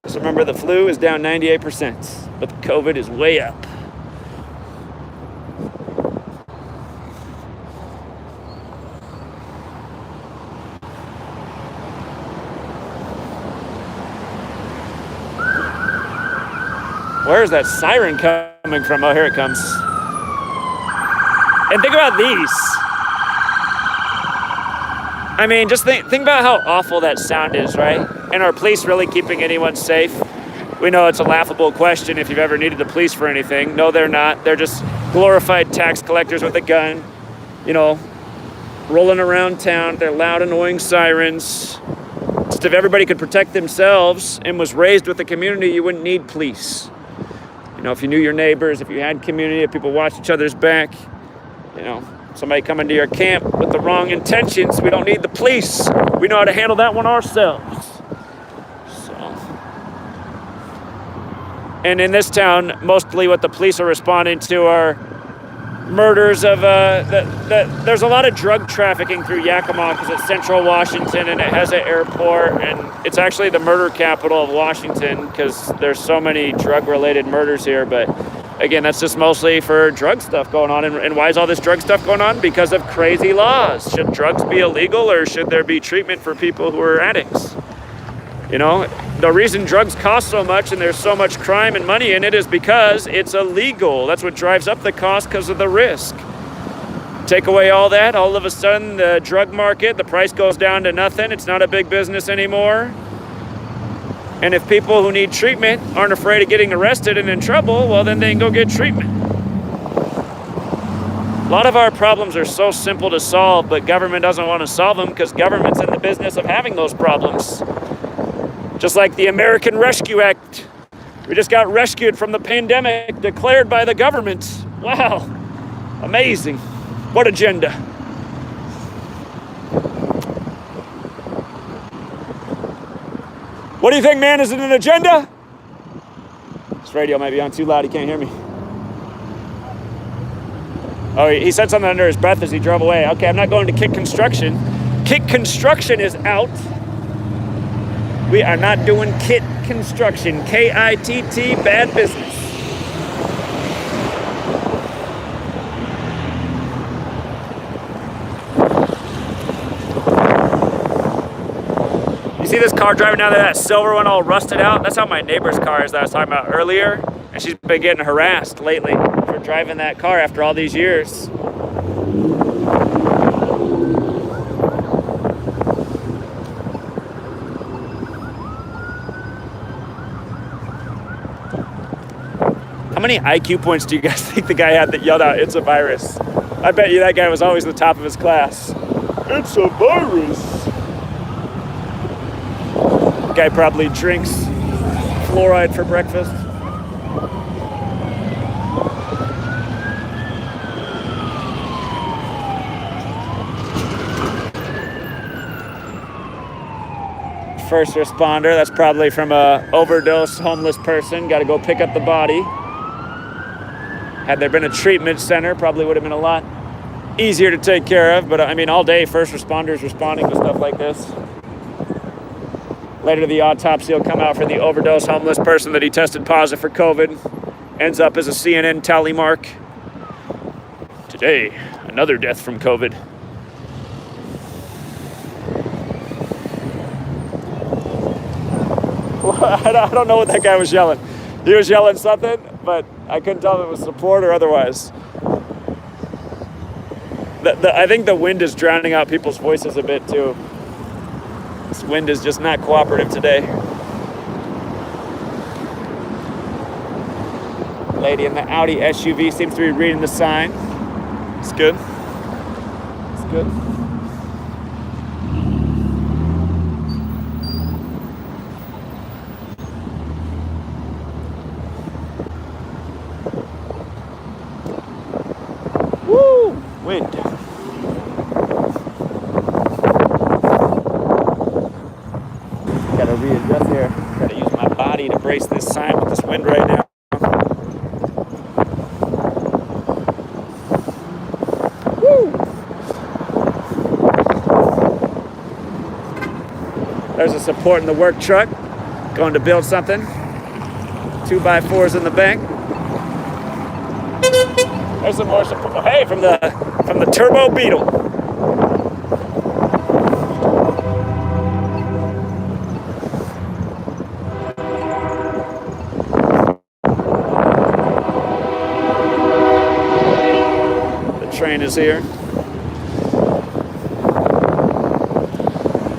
Just remember the flu is down 98%, but the COVID is way up. Where is that siren coming from? Oh, here it comes. And think about these. I mean, just think about how awful that sound is, right? And are police really keeping anyone safe? We know it's a laughable question if you've ever needed the police for anything. No, they're not. They're just glorified tax collectors with a gun, you know, rolling around town. They're loud, annoying sirens. Just if everybody could protect themselves and was raised with the community, you wouldn't need police. You know, if you knew your neighbors, if you had community, if people watched each other's back, you know, somebody coming to your camp with the wrong intentions, we don't need the police. We know how to handle that one ourselves. So, and in this town, mostly what the police are responding to are murders of, there's a lot of drug trafficking through Yakima because it's central Washington and it has an airport, and it's actually the murder capital of Washington because there's so many drug-related murders here. But again, that's just mostly for drug stuff going on. And why is all this drug stuff going on? Because of crazy laws. Should drugs be illegal, or should there be treatment for people who are addicts? You know, the reason drugs cost so much and there's so much crime and money in it is because it's illegal. That's what drives up the cost, because of the risk. Take away all that, all of a sudden the drug market, the price goes down to nothing. It's not a big business anymore. And if people who need treatment aren't afraid of getting arrested and in trouble, well, then they can go get treatment. A lot of our problems are so simple to solve, but government doesn't want to solve them because government's in the business of having those problems. Just like the American Rescue Act. We just got rescued from the pandemic declared by the government. Wow, amazing. What agenda? What do you think, man? Is it an agenda? This radio might be on too loud, he can't hear me. Oh, he said something under his breath as he drove away. Okay, I'm not going to Kick Construction. Kick Construction is out. We are not doing Kit Construction. K-I-T-T, bad business. You see this car driving down there, that silver one all rusted out? That's how my neighbor's car is that I was talking about earlier. And she's been getting harassed lately for driving that car after all these years. How many IQ points do you guys think the guy had that yelled out, "It's a virus"? I bet you that guy was always the top of his class. It's a virus. The guy probably drinks fluoride for breakfast. First responder, that's probably from a overdose homeless person. Got to go pick up the body. Had there been a treatment center, probably would have been a lot easier to take care of. But I mean, all day first responders responding to stuff like this. Later, the autopsy will come out for the overdose homeless person that he tested positive for COVID. Ends up as a CNN tally mark. Today, another death from COVID. I don't know what that guy was yelling. He was yelling something, but I couldn't tell if it was support or otherwise. I think the wind is drowning out people's voices a bit too. This wind is just not cooperative today. Lady in the Audi SUV seems to be reading the sign. It's good. It's good. Wind. Got a readjust here. Gotta use my body to brace this sign with this wind right now. Woo! There's a support in the work truck. Going to build something. 2x4s in the bank. There's some more support. Hey, from the Turbo Beetle. Train is here.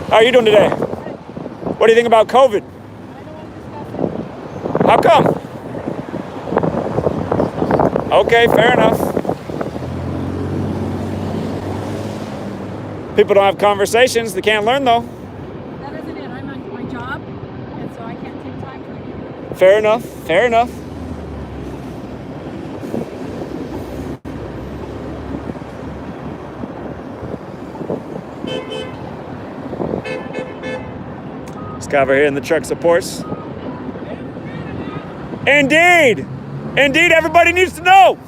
How are you doing today? What do you think about COVID? How come? Okay, fair enough. People don't have conversations. They can't learn though. That isn't it. I'm on my job, and so I can't take time for you. Fair enough. Fair enough. Guy over here in the truck supports. Indeed! Indeed, everybody needs to know.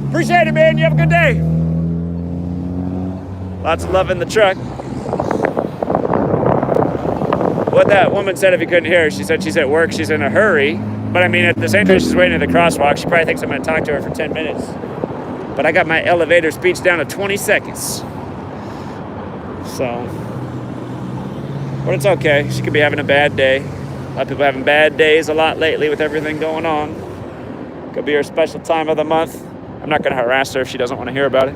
Appreciate it, man. You have a good day. Lots of love in the truck. What that woman said, if you couldn't hear her, she said she's at work, she's in a hurry. But I mean, at the same time, she's waiting at the crosswalk. She probably thinks I'm going to talk to her for 10 minutes. But I got my elevator speech down to 20 seconds. So... but it's okay. She could be having a bad day. A lot of people having bad days a lot lately with everything going on. Could be her special time of the month. I'm not going to harass her if she doesn't want to hear about it.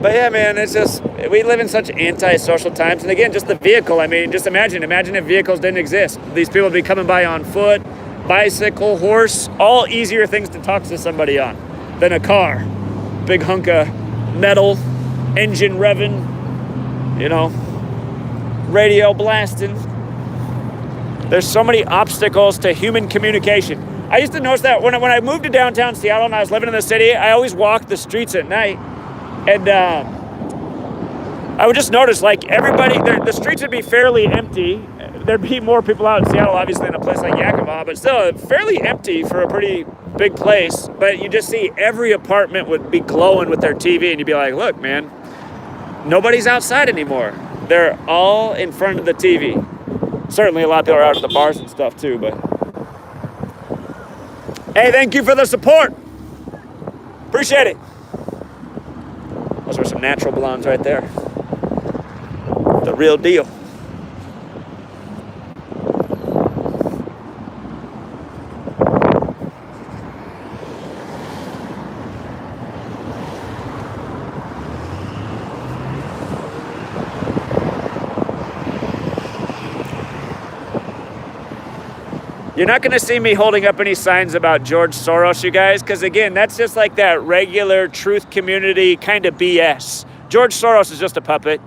But yeah, man, it's just, we live in such anti-social times. And again, just the vehicle. I mean, just imagine if vehicles didn't exist. These people would be coming by on foot, bicycle, horse, all easier things to talk to somebody on than a car. Big hunk of metal, engine revving, you know, radio blasting. There's so many obstacles to human communication. I used to notice that when I moved to downtown Seattle and I was living in the city, I always walked the streets at night. And I would just notice, like, everybody, the streets would be fairly empty. There'd be more people out in Seattle, obviously, than a place like Yakima, but still fairly empty for a pretty big place. But you just see every apartment would be glowing with their TV, and you'd be like, look, man, nobody's outside anymore. They're all in front of the TV. Certainly a lot of people are out at the bars and stuff, too, but... hey, thank you for the support. Appreciate it. Those are some natural blondes right there. The real deal. You're not going to see me holding up any signs about George Soros, you guys, because again, that's just like that regular truth community kind of BS. George Soros is just a puppet.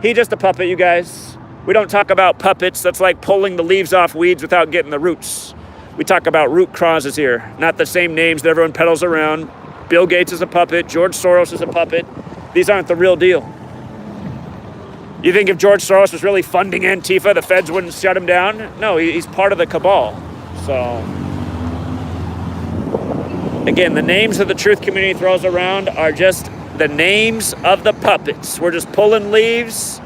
He's just a puppet, you guys. We don't talk about puppets. That's like pulling the leaves off weeds without getting the roots. We talk about root causes here, not the same names that everyone peddles around. Bill Gates is a puppet. George Soros is a puppet. These aren't the real deal. You think if George Soros was really funding Antifa, the feds wouldn't shut him down? No, he's part of the cabal. So, again, the names that the truth community throws around are just the names of the puppets. We're just pulling leaves,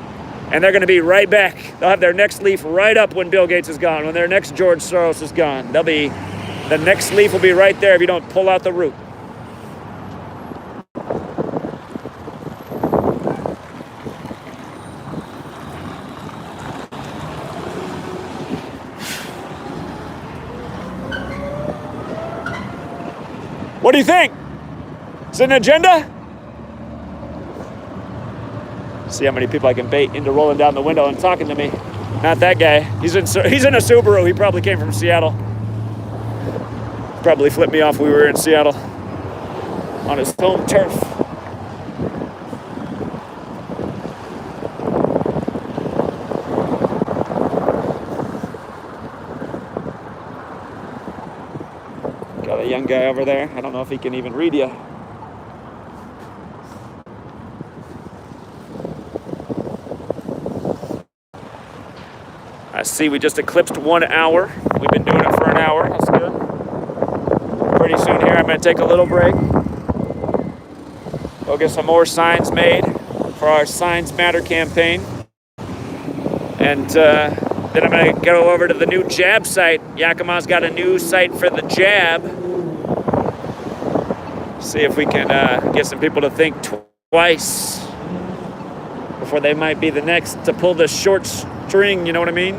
and they're going to be right back. They'll have their next leaf right up when Bill Gates is gone, when their next George Soros is gone. The next leaf will be right there if you don't pull out the root. What do you think? Is it an agenda? See how many people I can bait into rolling down the window and talking to me. Not that guy. He's in a Subaru. He probably came from Seattle. Probably flipped me off when we were in Seattle on his home turf. young guy over there. I don't know if he can even read you. I see we just eclipsed 1 hour. We've been doing it for an hour. That's good. Pretty soon here, I'm going to take a little break. We'll get some more signs made for our Signs Matter campaign. And then I'm going to go over to the new jab site. Yakima's got a new site for the jab. See if we can get some people to think twice before they might be the next to pull the short string, you know what I mean?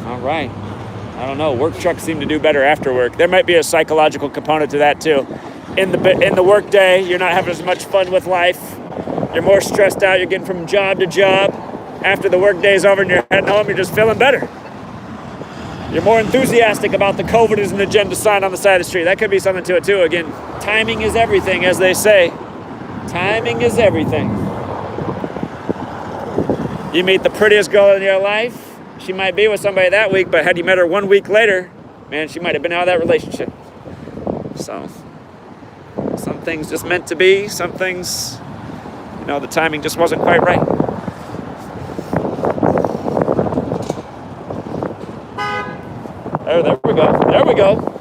All right. I don't know. Work trucks seem to do better after work. There might be a psychological component to that too. In the work day, you're not having as much fun with life. You're more stressed out. You're getting from job to job. After the work day is over and you're heading home, you're just feeling better. You're more enthusiastic about the COVID is an agenda sign on the side of the street. That could be something to it too. Again, timing is everything, as they say. Timing is everything. You meet the prettiest girl in your life. She might be with somebody that week, but had you met her 1 week later, man, she might have been out of that relationship. So, some things just meant to be. Some things, you know, the timing just wasn't quite right. There we go. There we go.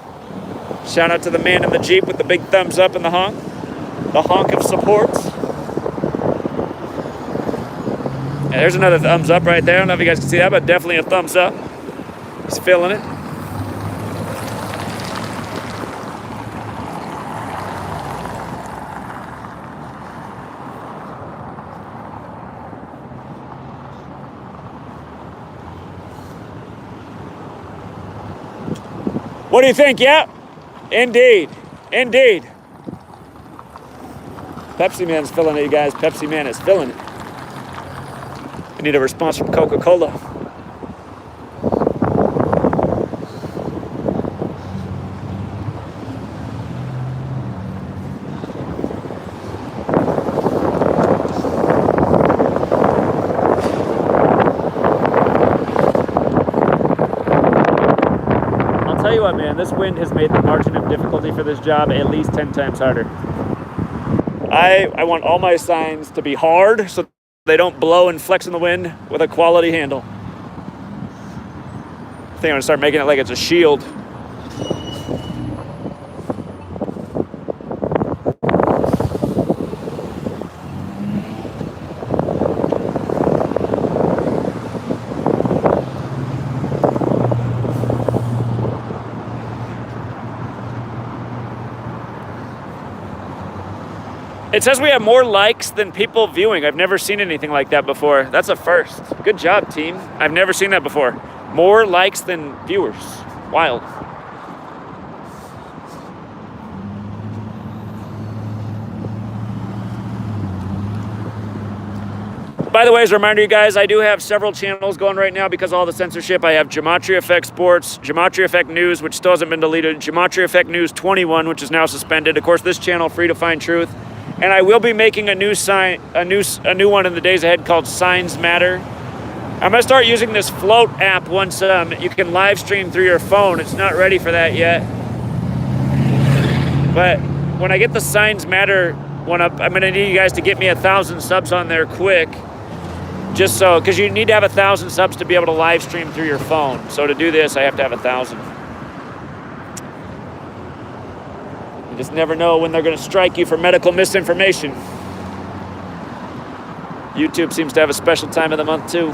Shout out to the man in the Jeep with the big thumbs up and the honk. The honk of support. Yeah, there's another thumbs up right there. I don't know if you guys can see that, but definitely a thumbs up. He's feeling it. What do you think? Yeah? Indeed. Indeed. Pepsi Man's feeling it, you guys. Pepsi Man is feeling it. We need a response from Coca-Cola. I'll tell you what, man, this wind has made the margin of difficulty for this job at least 10 times harder. I want all my signs to be hard so they don't blow and flex in the wind with a quality handle. I think I'm gonna start making it like it's a shield. It says we have more likes than people viewing. I've never seen anything like that before. That's a first. Good job, team. I've never seen that before. More likes than viewers. Wild. By the way, as a reminder, you guys, I do have several channels going right now because of all the censorship. I have Gematria Effect Sports, Gematria Effect News, which still hasn't been deleted, Gematria Effect News 21, which is now suspended. Of course, this channel, Free to Find Truth. And I will be making a new one in the days ahead called Signs Matter. I'm gonna start using this Float app once you can live stream through your phone. It's not ready for that yet. But when I get the Signs Matter one up, I'm gonna need you guys to get me 1,000 subs on there quick. Just so, because you need to have 1,000 subs to be able to live stream through your phone. So to do this, I have to have 1,000. You just never know when they're going to strike you for medical misinformation. YouTube seems to have a special time of the month too.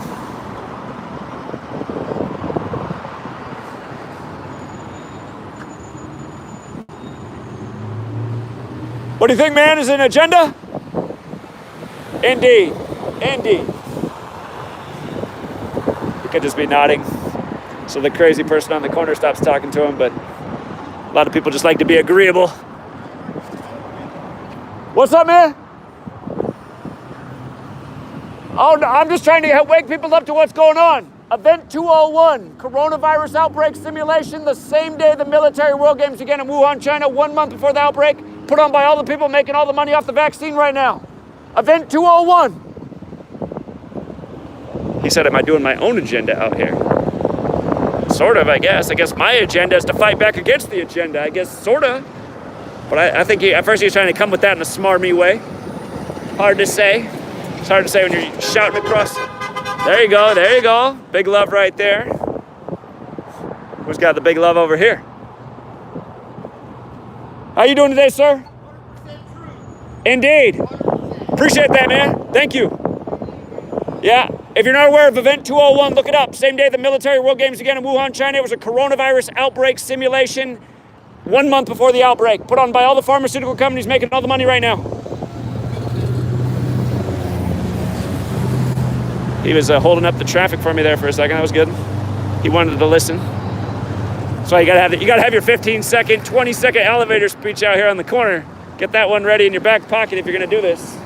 What do you think, man? Is it an agenda? Indeed. Indeed. You could just be nodding so the crazy person on the corner stops talking to him, but a lot of people just like to be agreeable. What's up, man? Oh, no, I'm just trying to wake people up to what's going on. Event 201, coronavirus outbreak simulation, the same day the military World Games began in Wuhan, China, 1 month before the outbreak, put on by all the people making all the money off the vaccine right now. Event 201. He said, am I doing my own agenda out here? Sort of, I guess. I guess my agenda is to fight back against the agenda. I guess, sort of. But I think at first he was trying to come with that in a smarmy way. Hard to say. It's hard to say when you're shouting across. There you go, there you go. Big love right there. Who's got the big love over here? How you doing today, sir? 100% true. Indeed. 100%. Appreciate that, man. Thank you. Yeah, if you're not aware of Event 201, look it up. Same day the military World Games began in Wuhan, China. It was a coronavirus outbreak simulation 1 month before the outbreak. Put on by all the pharmaceutical companies making all the money right now. He was holding up the traffic for me there for a second. That was good. He wanted to listen. So you gotta have your 15-second, 20-second elevator speech out here on the corner. Get that one ready in your back pocket if you're gonna do this.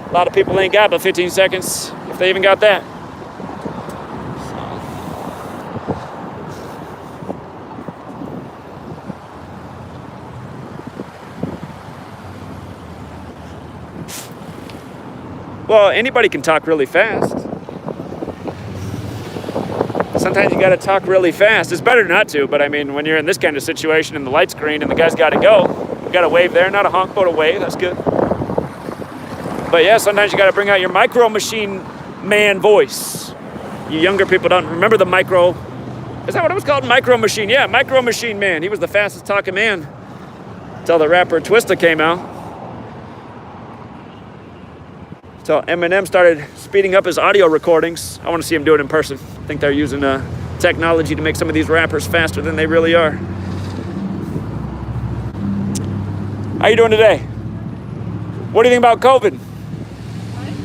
A lot of people ain't got but 15 seconds, if they even got that. Well, anybody can talk really fast. Sometimes you gotta talk really fast. It's better not to, but I mean, when you're in this kind of situation and the light's green and the guy's gotta go, you gotta wave there, not a honk, but a wave, that's good. But yeah, sometimes you gotta bring out your micro machine man voice. You younger people don't remember the micro, is that what it was called? Micro machine, yeah, micro machine man. He was the fastest talking man until the rapper Twista came out. Until Eminem started speeding up his audio recordings. I want to see him do it in person. I think they're using technology to make some of these rappers faster than they really are. How you doing today? What do you think about COVID?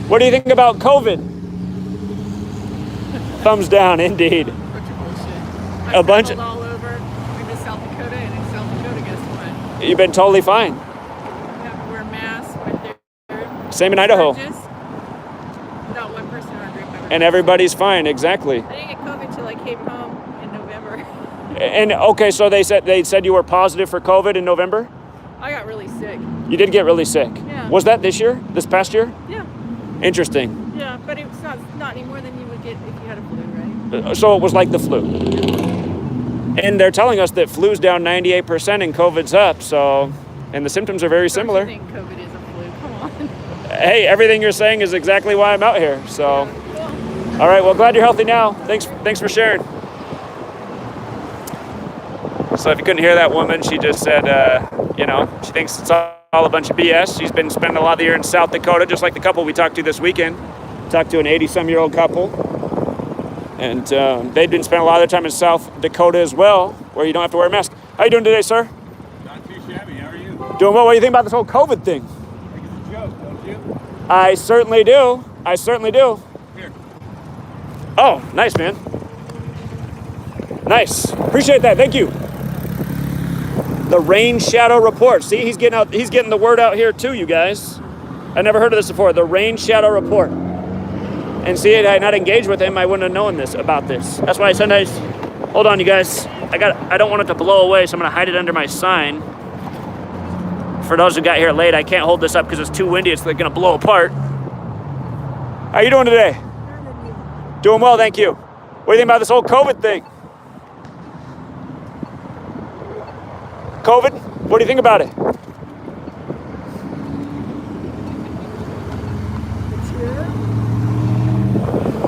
What do you think about COVID? Thumbs down, indeed. A bunch of all over. We've been South Dakota, and in South Dakota, guess what? You've been totally fine. We have to wear masks. We're Same in Idaho. Not one person in our group ever. And everybody's fine, exactly. I didn't get COVID till I came home in November. And okay, so they said you were positive for COVID in November? I got really sick. You did get really sick. Yeah. Was that this year? This past year? Yeah. Interesting. Yeah, but it's not any more than you would get if you had a flu, right? So it was like the flu. And they're telling us that flu's down 98% and COVID's up, so, and the symptoms are very similar. I think COVID is a flu, come on. Hey, everything you're saying is exactly why I'm out here, so. Yeah, cool. All right, well, glad you're healthy now. Thanks for sharing. So if you couldn't hear that woman, she just said, she thinks it's all a bunch of BS. She's been spending a lot of the year in South Dakota, just like the couple we talked to this weekend. Talked to an 80-some-year-old couple. And they'd been spending a lot of their time in South Dakota as well, where you don't have to wear a mask. How you doing today, sir? Not too shabby. How are you? Doing well. What do you think about this whole COVID thing? I think it's a joke, don't you? I certainly do. Here. Oh, nice, man. Nice. Appreciate that. Thank you. The rain shadow report. See, he's getting the word out here too, you guys. I never heard of this before. The rain shadow report. And see, had I not engaged with him, I wouldn't have known about this. That's why sometimes, hold on, you guys. I don't want it to blow away, so I'm gonna hide it under my sign. For those who got here late, I can't hold this up because it's too windy. It's gonna blow apart. How you doing today? Doing well, thank you. What do you think about this whole COVID thing? COVID? What do you think about it? It's here.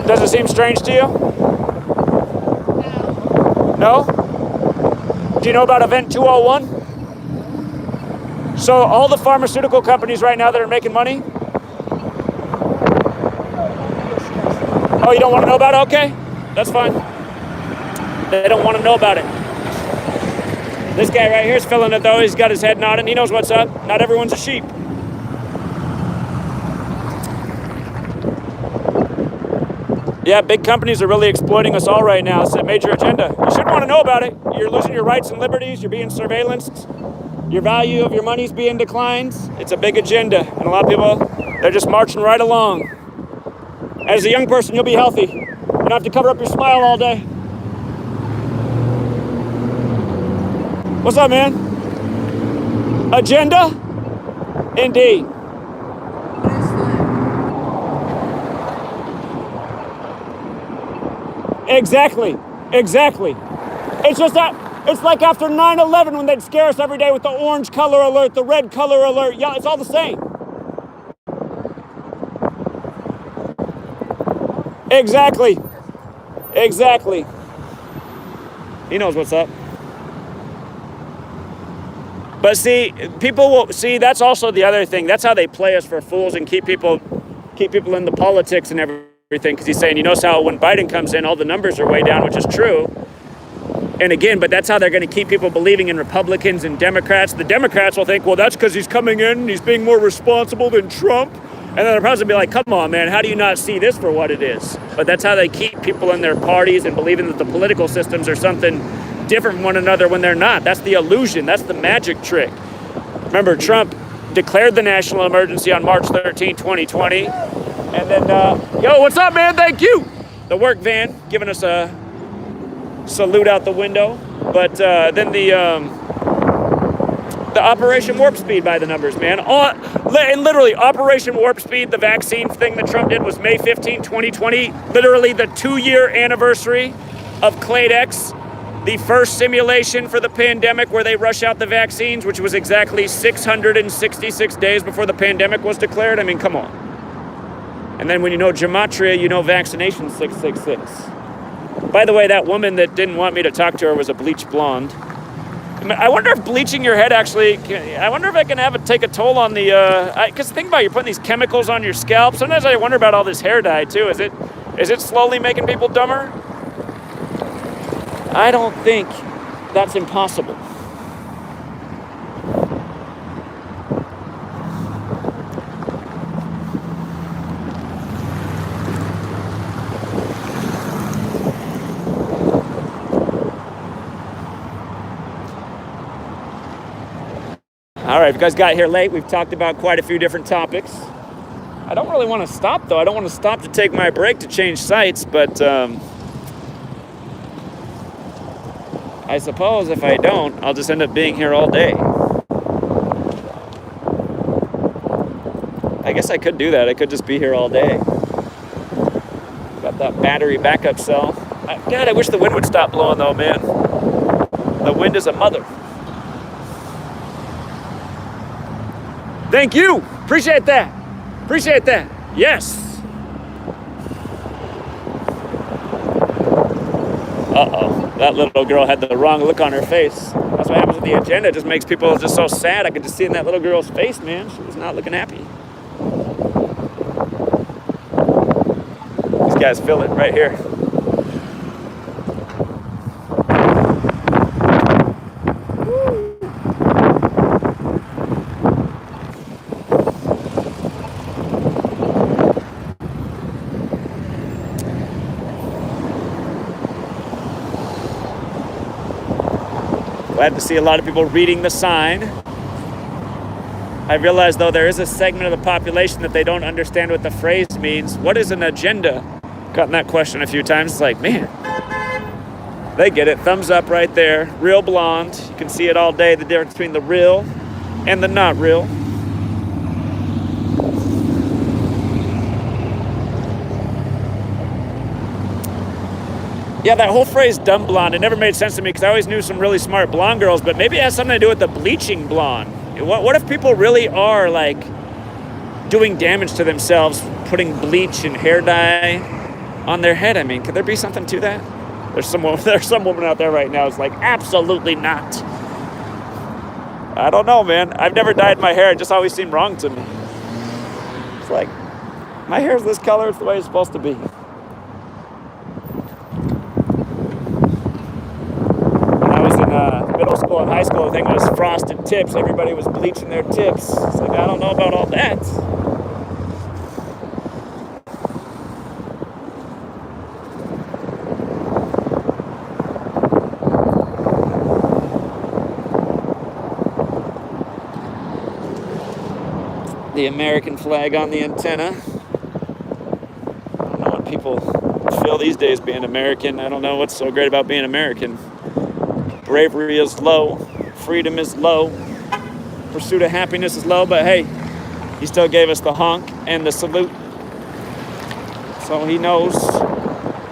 Does it seem strange to you? No. No? Do you know about Event 201? So all the pharmaceutical companies right now that are making money? Oh, you don't want to know about it? Okay, that's fine. They don't want to know about it. This guy right here is feeling it though. He's got his head nodding. He knows what's up. Not everyone's a sheep. Yeah, big companies are really exploiting us all right now. It's a major agenda. You shouldn't want to know about it. You're losing your rights and liberties. You're being surveillanced. Your value of your money's being declined. It's a big agenda. And a lot of people, they're just marching right along. As a young person, you'll be healthy. don't have to cover up your smile all day. What's up, man? Agenda? Indeed. Exactly. It's just that, it's like after 9/11 when they'd scare us every day with the orange color alert, the red color alert. Yeah, it's all the same. Exactly. He knows what's up. But see, people will see. That's also the other thing. That's how they play us for fools and keep people in the politics and everything. Because he's saying, you notice how when Biden comes in, all the numbers are way down, which is true. And again, but that's how they're going to keep people believing in Republicans and Democrats. The Democrats will think, well, that's because he's coming in and he's being more responsible than Trump. And then the Republicans will be like, come on, man, how do you not see this for what it is? But that's how they keep people in their parties and believing that the political systems are something different from one another when they're not. That's the illusion. That's the magic trick. Remember, Trump declared the national emergency on March 13, 2020. And then, yo, what's up, man? Thank you. The work van giving us a salute out the window. But then the Operation Warp Speed by the numbers, man. And literally, Operation Warp Speed, the vaccine thing that Trump did was May 15, 2020. Literally the 2-year anniversary of Cladex, the first simulation for the pandemic where they rush out the vaccines, which was exactly 666 days before the pandemic was declared. I mean, come on. And then when you know Gematria, you know vaccination 666. By the way, that woman that didn't want me to talk to her was a bleach blonde. I wonder if bleaching your head I wonder if it can take a toll on the, because think about it, you're putting these chemicals on your scalp. Sometimes I wonder about all this hair dye too. Is it slowly making people dumber? I don't think that's impossible. All right, if you guys got here late, we've talked about quite a few different topics. I don't really want to stop, though. I don't want to stop to take my break to change sites, but I suppose if I don't, I'll just end up being here all day. I guess I could do that. I could just be here all day. Got that battery backup cell. God, I wish the wind would stop blowing, though, man. The wind is a mother. Thank you. Appreciate that. Yes. Uh-oh. That little girl had the wrong look on her face. That's what happens with the agenda. It just makes people just so sad. I could just see in that little girl's face, man. She was not looking happy. These guys feel it right here. Glad to see a lot of people reading the sign. I realize, though, there is a segment of the population that they don't understand what the phrase means. What is an agenda? Gotten that question a few times. It's like, man, they get it. Thumbs up right there. Real blonde. You can see it all day, the difference between the real and the not real. Yeah, that whole phrase, dumb blonde, it never made sense to me because I always knew some really smart blonde girls, but maybe it has something to do with the bleaching blonde. What if people really are, like, doing damage to themselves, putting bleach and hair dye on their head? I mean, could there be something to that? There's some woman out there right now who's like, absolutely not. I don't know, man. I've never dyed my hair. It just always seemed wrong to me. It's like, my hair's this color. It's the way it's supposed to be. Middle school and high school, the thing was frosted tips. Everybody was bleaching their tips. It's like, I don't know about all that. The American flag on the antenna. I don't know what people feel these days being American. I don't know what's so great about being American. Bravery is low, freedom is low, pursuit of happiness is low, but hey, he still gave us the honk and the salute. So he knows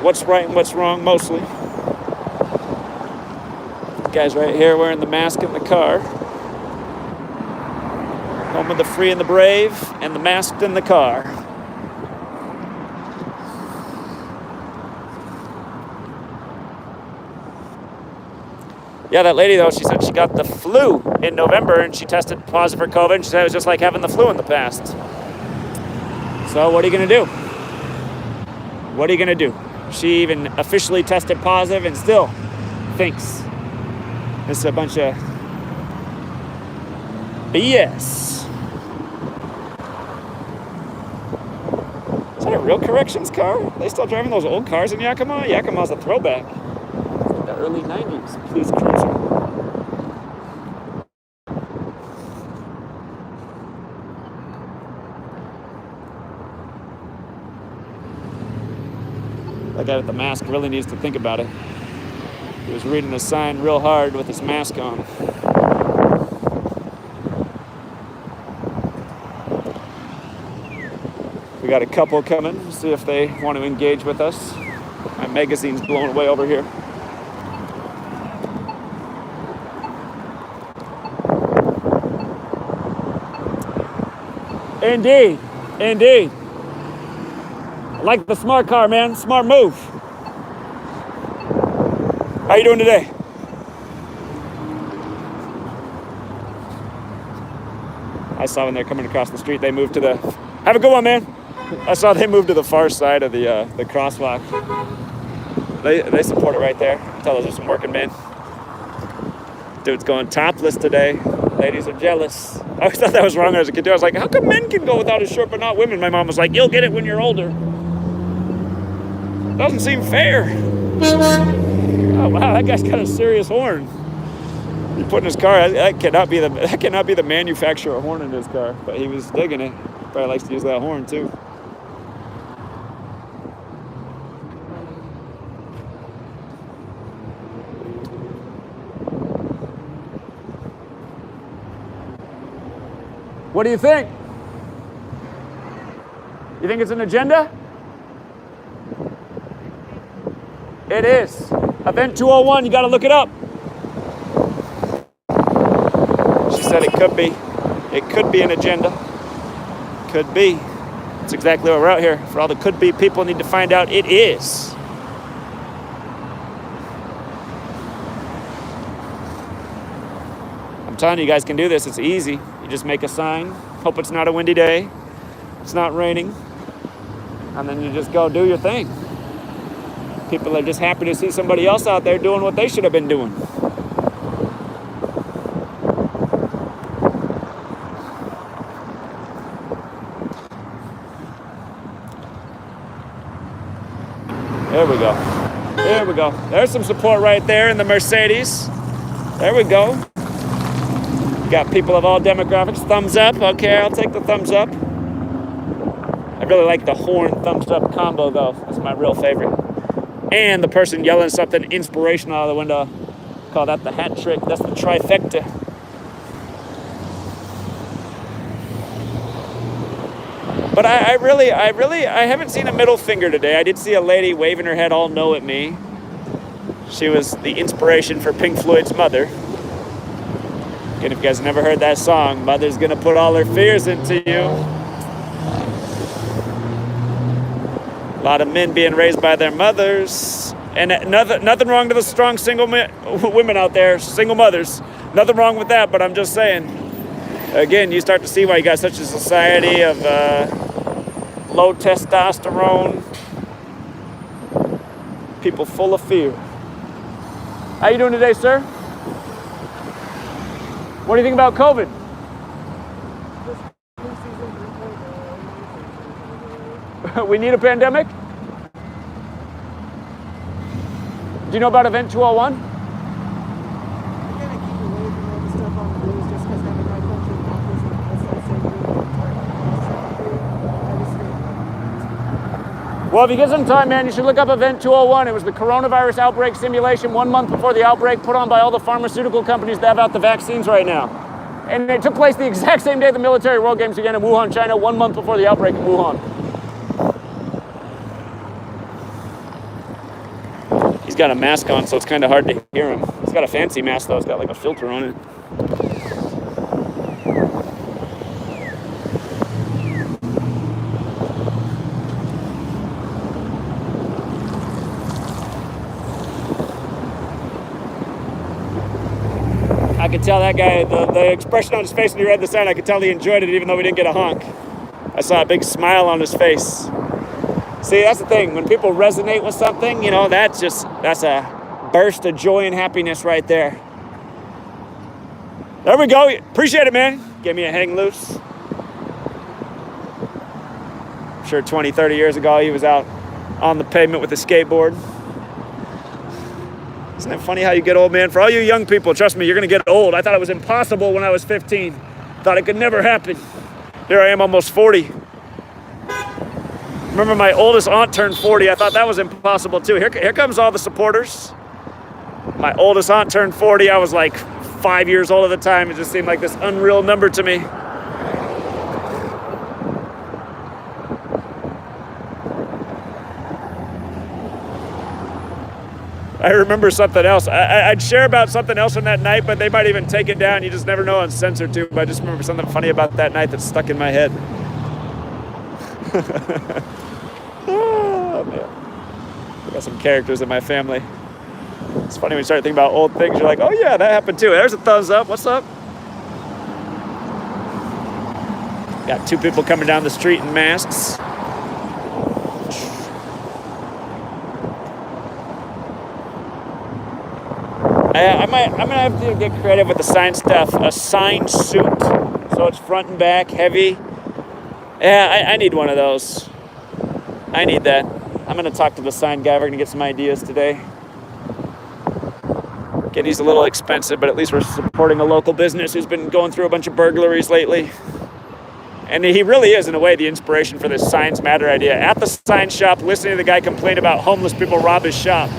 what's right and what's wrong mostly. Guy's right here wearing the mask in the car. Home of the free and the brave, and the masked in the car. Yeah, that lady though, she said she got the flu in November and she tested positive for COVID. And she said it was just like having the flu in the past. So what are you gonna do? What are you gonna do? She even officially tested positive and still thinks this is a bunch of BS. Is that a real corrections car? Are they still driving those old cars in Yakima? Yakima's a throwback. It's like the early 90s police cruiser. That guy with the mask really needs to think about it. He was reading the sign real hard with his mask on. We got a couple coming, see if they want to engage with us. My magazine's blown away over here. Indeed, indeed. I like the smart car, man. Smart move. How you doing today? I saw when they're coming across the street, they moved to the... Have a good one, man. I saw they moved to the far side of the crosswalk. They support it right there. Tell those are some working men. Dude's going topless today. Ladies are jealous. I always thought that was wrong as a kid. I was like, how come men can go without a shirt but not women? My mom was like, you'll get it when you're older. Doesn't seem fair. Oh wow, that guy's got a serious horn. He put in his car. That cannot be the manufacturer horn in his car. But he was digging it. Probably likes to use that horn too. What do you think? You think it's an agenda? It is. Event 201, you gotta look it up. She said it could be. It could be an agenda. Could be. That's exactly what we're out here. For all the could be people need to find out it is. I'm telling you, you guys can do this. It's easy. You just make a sign. Hope it's not a windy day. It's not raining. And then you just go do your thing. People are just happy to see somebody else out there doing what they should have been doing. There we go. There we go. There's some support right there in the Mercedes. There we go. Got people of all demographics. Thumbs up. Okay, I'll take the thumbs up. I really like the horn thumbs up combo though. That's my real favorite. And the person yelling something inspirational out of the window. Call that the hat trick. That's the trifecta. But I haven't seen a middle finger today. I did see a lady waving her head all no at me. She was the inspiration for Pink Floyd's Mother. Again, if you guys have never heard that song, Mother's gonna put all her fears into you. A lot of men being raised by their mothers. And nothing wrong to the strong single women out there, single mothers. Nothing wrong with that, but I'm just saying. Again, you start to see why you got such a society of low testosterone. People full of fear. How you doing today, sir? What do you think about COVID? We need a pandemic? Do you know about Event 201? Well, if you get some time, man, you should look up Event 201. It was the coronavirus outbreak simulation 1 month before the outbreak, put on by all the pharmaceutical companies that have out the vaccines right now. And it took place the exact same day the military World Games began in Wuhan, China, 1 month before the outbreak in Wuhan. He's got a mask on, so it's kind of hard to hear him. He's got a fancy mask, though. It's got like a filter on it. I could tell that guy, the expression on his face when he read the sign, I could tell he enjoyed it even though we didn't get a honk. I saw a big smile on his face. See, that's the thing. When people resonate with something, you know, that's a burst of joy and happiness right there. There we go. Appreciate it, man. Gave me a hang loose. I'm sure 20, 30 years ago, he was out on the pavement with a skateboard. Isn't it funny how you get old, man? For all you young people, trust me, you're going to get old. I thought it was impossible when I was 15. Thought it could never happen. Here I am, almost 40. Remember my oldest aunt turned 40. I thought that was impossible, too. Here comes all the supporters. My oldest aunt turned 40. I was like 5 years old at the time. It just seemed like this unreal number to me. I remember something else. I'd share about something else from that night, but they might even take it down. You just never know on Censor Tube. I just remember something funny about that night that stuck in my head. Oh, man. I got some characters in my family. It's funny when you start thinking about old things. You're like, oh, yeah, that happened too. There's a thumbs up. What's up? Got two people coming down the street in masks. I'm gonna have to get creative with the sign stuff. A sign suit, so it's front and back, heavy. Yeah, I need one of those. I need that. I'm gonna talk to the sign guy. We're gonna get some ideas today. Again, he's a little expensive, but at least we're supporting a local business who's been going through a bunch of burglaries lately. And he really is, in a way, the inspiration for this Signs Matter idea. At the sign shop, listening to the guy complain about homeless people rob his shop.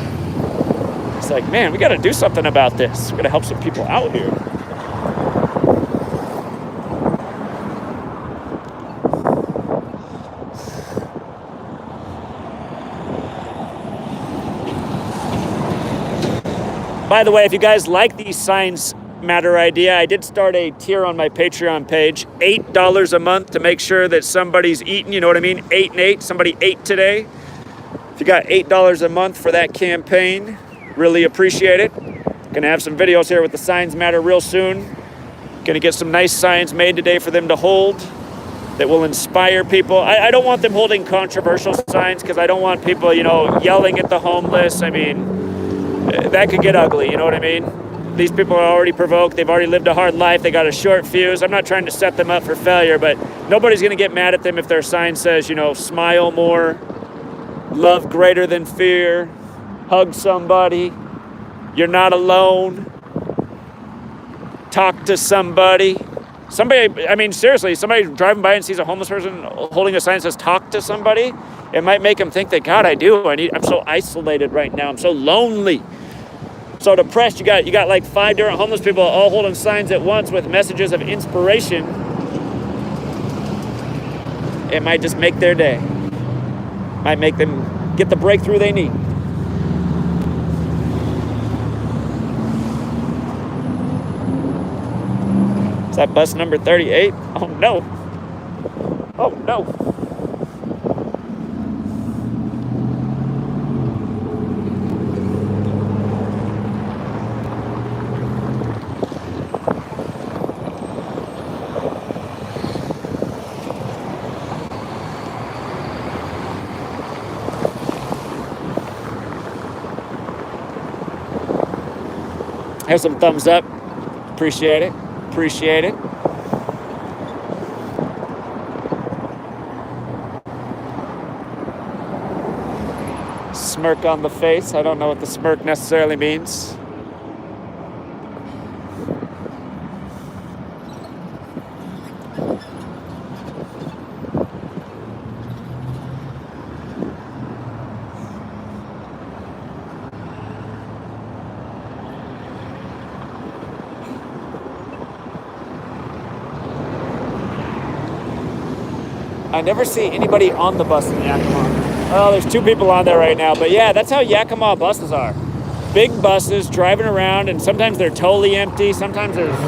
It's like, man, we got to do something about this. We got to help some people out here. By the way, if you guys like the Signs Matter idea, I did start a tier on my Patreon page. $8 a month to make sure that somebody's eating. You know what I mean? 8 and 8. Somebody ate today. If you got $8 a month for that campaign, really appreciate it. Gonna have some videos here with the Signs Matter real soon. Gonna get some nice signs made today for them to hold that will inspire people. I don't want them holding controversial signs because I don't want people, you know, yelling at the homeless. I mean, that could get ugly, you know what I mean? These people are already provoked. They've already lived a hard life. They got a short fuse. I'm not trying to set them up for failure, but nobody's gonna get mad at them if their sign says, you know, smile more, love greater than fear, hug somebody, you're not alone, talk to somebody. Somebody, I mean, seriously, somebody driving by and sees a homeless person holding a sign that says talk to somebody, it might make them think that, God, I'm so isolated right now. I'm so lonely, so depressed. You got like 5 different homeless people all holding signs at once with messages of inspiration. It might just make their day. Might make them get the breakthrough they need. Is that bus number 38? Oh no. Oh no. Have some thumbs up. Appreciate it. Appreciate it. Smirk on the face. I don't know what the smirk necessarily means. I never see anybody on the bus in Yakima. Oh, there's 2 people on there right now. But yeah, that's how Yakima buses are. Big buses driving around, and sometimes they're totally empty. Sometimes there's,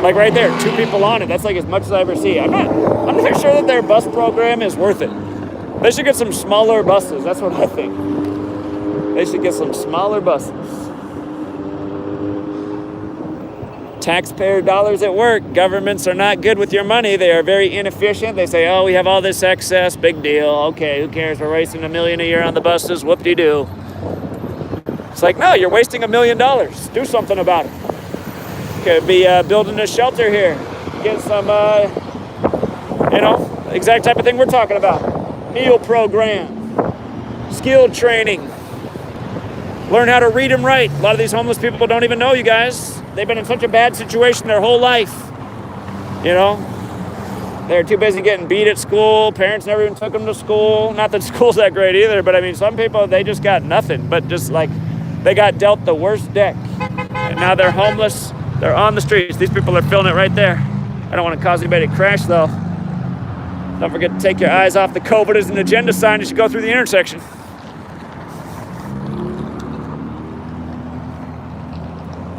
like right there, 2 people on it. That's like as much as I ever see. I'm not sure that their bus program is worth it. They should get some smaller buses. That's what I think. They should get some smaller buses. Taxpayer dollars at work. Governments are not good with your money. They are very inefficient. They say, oh, we have all this excess. Big deal. Okay, who cares? We're wasting $1 million a year on the buses. Whoop-de-doo. It's like, no, you're wasting $1 million. Do something about it. Could be building a shelter here. Get some, exact type of thing we're talking about. Meal program. Skill training. Learn how to read and write. A lot of these homeless people don't even know, you guys. They've been in such a bad situation their whole life. They're too busy getting beat at school. Parents never even took them to school. Not that school's that great either, but I mean, some people, they just got nothing. But just like, they got dealt the worst deck. And now they're homeless. They're on the streets. These people are feeling it right there. I don't want to cause anybody to crash, though. Don't forget to take your eyes off the COVID as an agenda sign as you go through the intersection.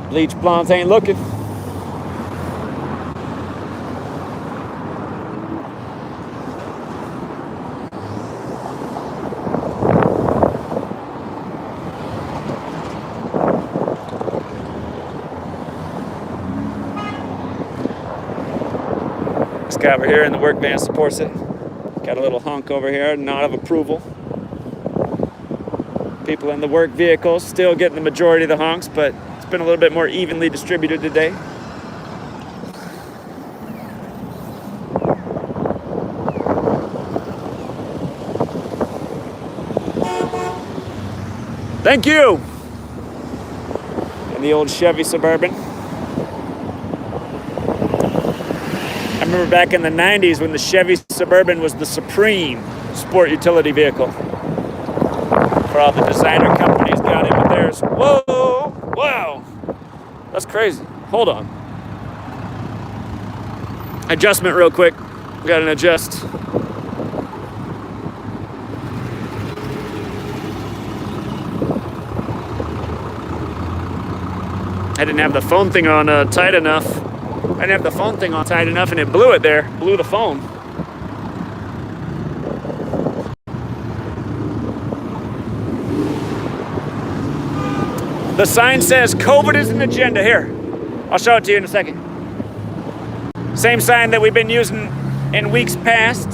Bleach blondes ain't looking. This guy over here in the work van supports it. Got a little honk over here, nod of approval. People in the work vehicles still getting the majority of the honks, but it's been a little bit more evenly distributed today. Thank you! And the old Chevy Suburban. I remember back in the 90s when the Chevy Suburban was the supreme sport utility vehicle. For all the designer companies got in with theirs. Whoa! Wow! That's crazy. Hold on. Adjustment real quick. Got an adjust. I didn't have the phone thing on tight enough. I didn't have the phone thing on tight enough and it blew it there. Blew the phone. The sign says COVID is an agenda. Here, I'll show it to you in a second. Same sign that we've been using in weeks past.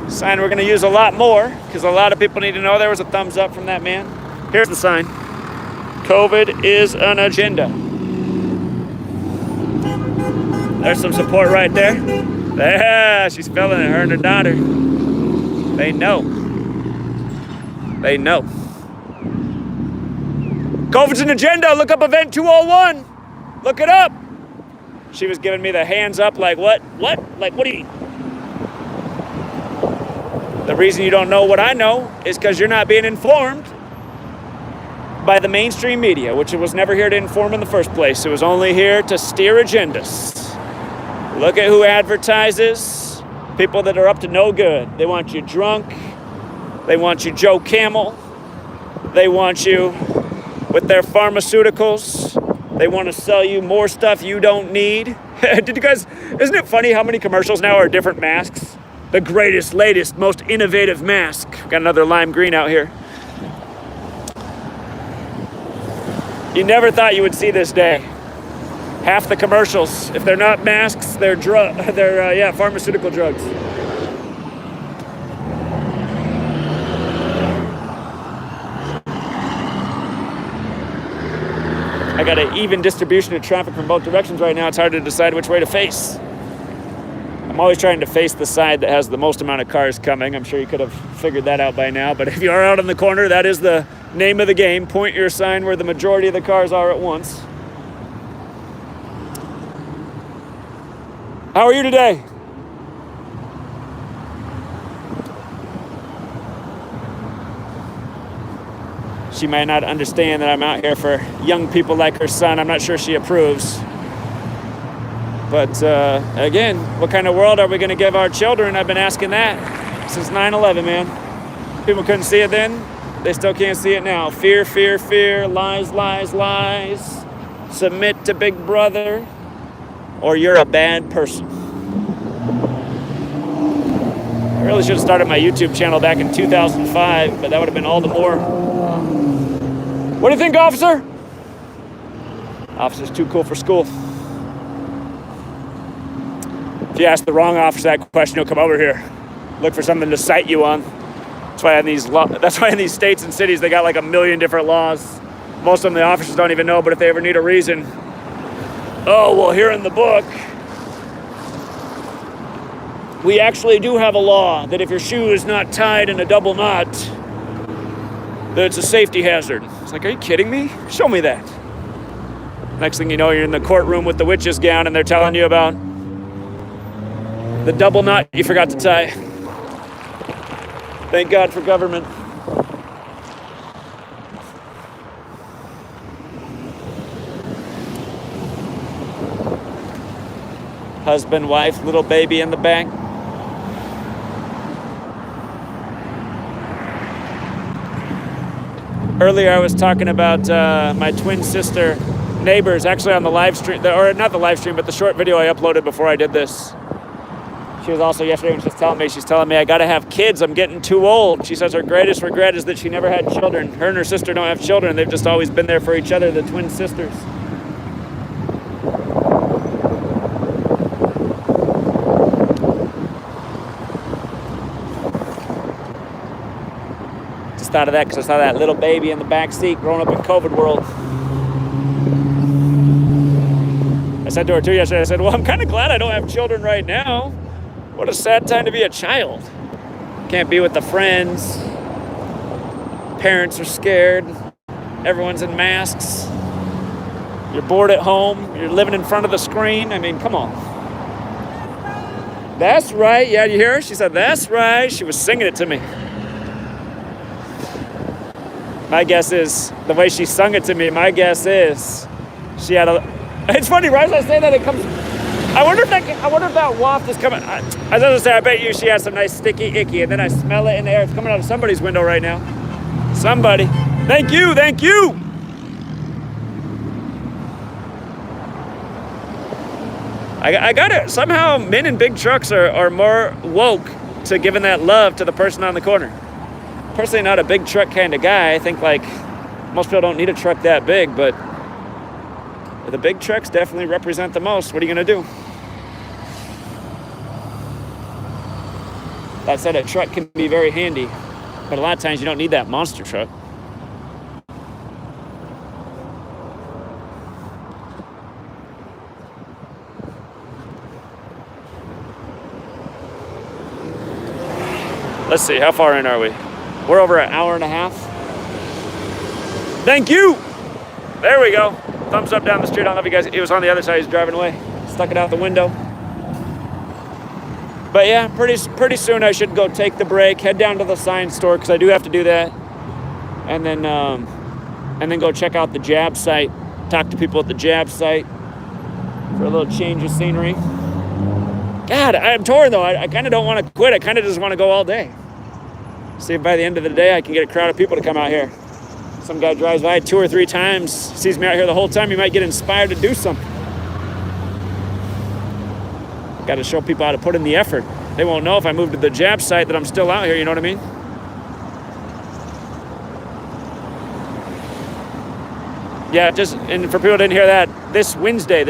Sign we're gonna use a lot more because a lot of people need to know there was a thumbs up from that man. Here's the sign. COVID is an agenda. There's some support right there. Yeah, she's feeling it, her and her daughter. They know. They know. COVID's an agenda. Look up Event 201. Look it up. She was giving me the hands up like, what? What? Like, what do you mean? The reason you don't know what I know is because you're not being informed by the mainstream media, which it was never here to inform in the first place. It was only here to steer agendas. Look at who advertises. People that are up to no good. They want you drunk. They want you Joe Camel. They want you with their pharmaceuticals. They want to sell you more stuff you don't need. Did you guys, isn't it funny how many commercials now are different masks? The greatest, latest, most innovative mask. Got another lime green out here. You never thought you would see this day. Half the commercials, if they're not masks, they're pharmaceutical drugs. I got an even distribution of traffic from both directions right now. It's hard to decide which way to face. I'm always trying to face the side that has the most amount of cars coming. I'm sure you could have figured that out by now. But if you are out in the corner, that is the name of the game. Point your sign where the majority of the cars are at once. How are you today? She might not understand that I'm out here for young people like her son. I'm not sure she approves. But again, what kind of world are we going to give our children? I've been asking that since 9/11, man. People couldn't see it then. They still can't see it now. Fear, fear, fear, lies, lies, lies. Submit to Big Brother, or you're a bad person. I really should have started my YouTube channel back in 2005, but that would have been all the more. What do you think, officer? Officer's too cool for school. If you ask the wrong officer that question, he'll come over here, look for something to cite you on. That's why in these states and cities they got like 1 million different laws. Most of them the officers don't even know, but if they ever need a reason, oh, well, here in the book, we actually do have a law that if your shoe is not tied in a double knot, that it's a safety hazard. It's like, are you kidding me? Show me that. Next thing you know, you're in the courtroom with the witch's gown and they're telling you about the double knot you forgot to tie. Thank God for government. Husband, wife, little baby in the back. Earlier I was talking about my twin sister neighbors, actually on the live stream, or not the live stream, but the short video I uploaded before I did this. She was also yesterday when she's telling me I gotta have kids, I'm getting too old. She says her greatest regret is that she never had children. Her and her sister don't have children, they've just always been there for each other, the twin sisters. Just thought of that because I saw that little baby in the back seat growing up in COVID world. I said to her too yesterday, I said, well, I'm kind of glad I don't have children right now. What a sad time to be a child. Can't be with the friends. Parents are scared. Everyone's in masks. You're bored at home. You're living in front of the screen. I mean, come on. That's right. Yeah, you hear her? She said, that's right. She was singing it to me. My guess is, the way she sung it to me, my guess is she had a... It's funny, right as I say that, it comes... I wonder if that waft is coming. I was going to say, I bet you she has some nice sticky icky, and then I smell it in the air. It's coming out of somebody's window right now. Somebody. Thank you, thank you. I got it. Somehow men in big trucks are more woke to giving that love to the person on the corner. Personally, not a big truck kind of guy. I think like most people don't need a truck that big, but the big trucks definitely represent the most. What are you gonna do? That said, a truck can be very handy, but a lot of times you don't need that monster truck. Let's see, how far in are we? We're over an hour and a half. Thank you. There we go. Thumbs up down the street. I don't know if you guys, it was on the other side, he's driving away. Stuck it out the window. But yeah, pretty soon I should go take the break, head down to the science store, because I do have to do that. And then go check out the Jab site, talk to people at the Jab site for a little change of scenery. God, I'm torn though. I kind of don't want to quit. I kind of just want to go all day. See if by the end of the day I can get a crowd of people to come out here. Some guy drives by 2 or 3 times, sees me out here the whole time, he might get inspired to do something. Got to show people how to put in the effort. They won't know if I move to the Jab site that I'm still out here, you know what I mean? Yeah, and for people who didn't hear that, this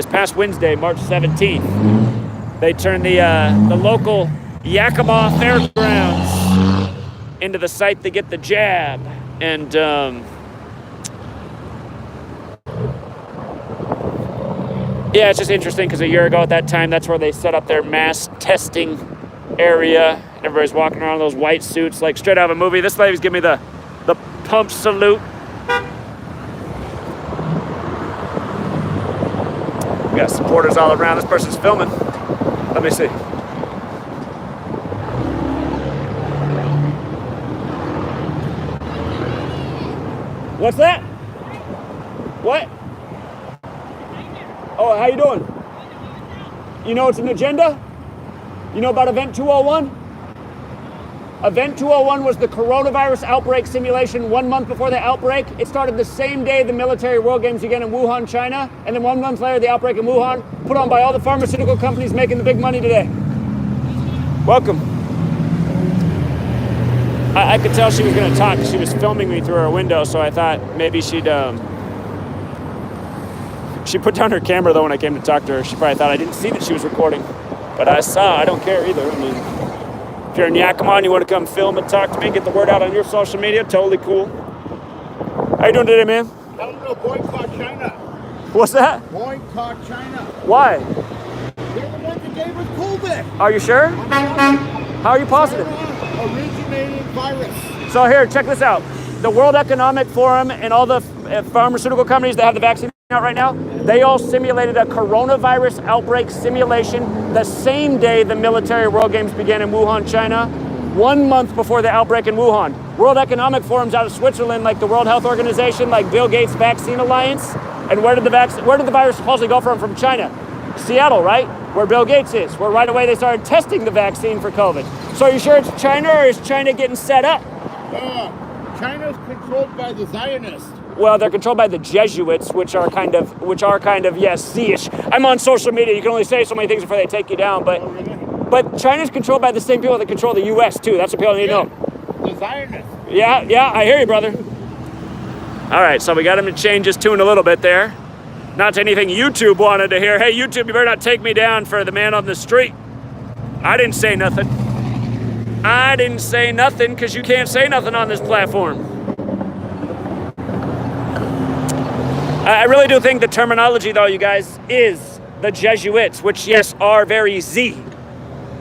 past Wednesday, March 17th, they turned the local Yakima fairgrounds into the site to get the jab. And yeah, it's just interesting because a year ago at that time, that's where they set up their mass testing area. Everybody's walking around in those white suits like straight out of a movie. This lady's giving me the pump salute. We got supporters all around. This person's filming. Let me see. What's that? What? Oh, how you doing? You know it's an agenda? You know about Event 201? Event 201 was the coronavirus outbreak simulation 1 month before the outbreak. It started the same day the military World Games began in Wuhan, China, and then 1 month later the outbreak in Wuhan, put on by all the pharmaceutical companies making the big money today. Welcome. I could tell she was going to talk. She was filming me through her window, so I thought maybe she'd... She put down her camera, though, when I came to talk to her. She probably thought I didn't see that she was recording. But I saw. I don't care either. I mean, if you're in Yakima and you want to come film and talk to me, get the word out on your social media, totally cool. How you doing today, man? I don't know, boycott China. What's that? Boycott China. Why? They're the ones that gave us COVID. Are you sure? How are you positive? Originating virus. So here, check this out. The World Economic Forum and all the pharmaceutical companies that have the vaccine out right now, they all simulated a coronavirus outbreak simulation the same day the military World Games began in Wuhan, China, 1 month before the outbreak in Wuhan. World Economic Forum's out of Switzerland, like the World Health Organization, like Bill Gates Vaccine Alliance. And where did the virus supposedly go from China? Seattle, right? Where Bill Gates is, where right away they started testing the vaccine for COVID. So are you sure it's China, or is China getting set up? China's controlled by the Zionists. Well, they're controlled by the Jesuits, which are kind of, yes, Z-ish. I'm on social media. You can only say so many things before they take you down. But China's controlled by the same people that control the U.S. too. That's what people need to know. The Zionists. Yeah, I hear you, brother. All right, so we got him to change his tune a little bit there. Not to anything YouTube wanted to hear. Hey, YouTube, you better not take me down for the man on the street. I didn't say nothing. I didn't say nothing because you can't say nothing on this platform. I really do think the terminology, though, you guys, is the Jesuits, which, yes, are very Z.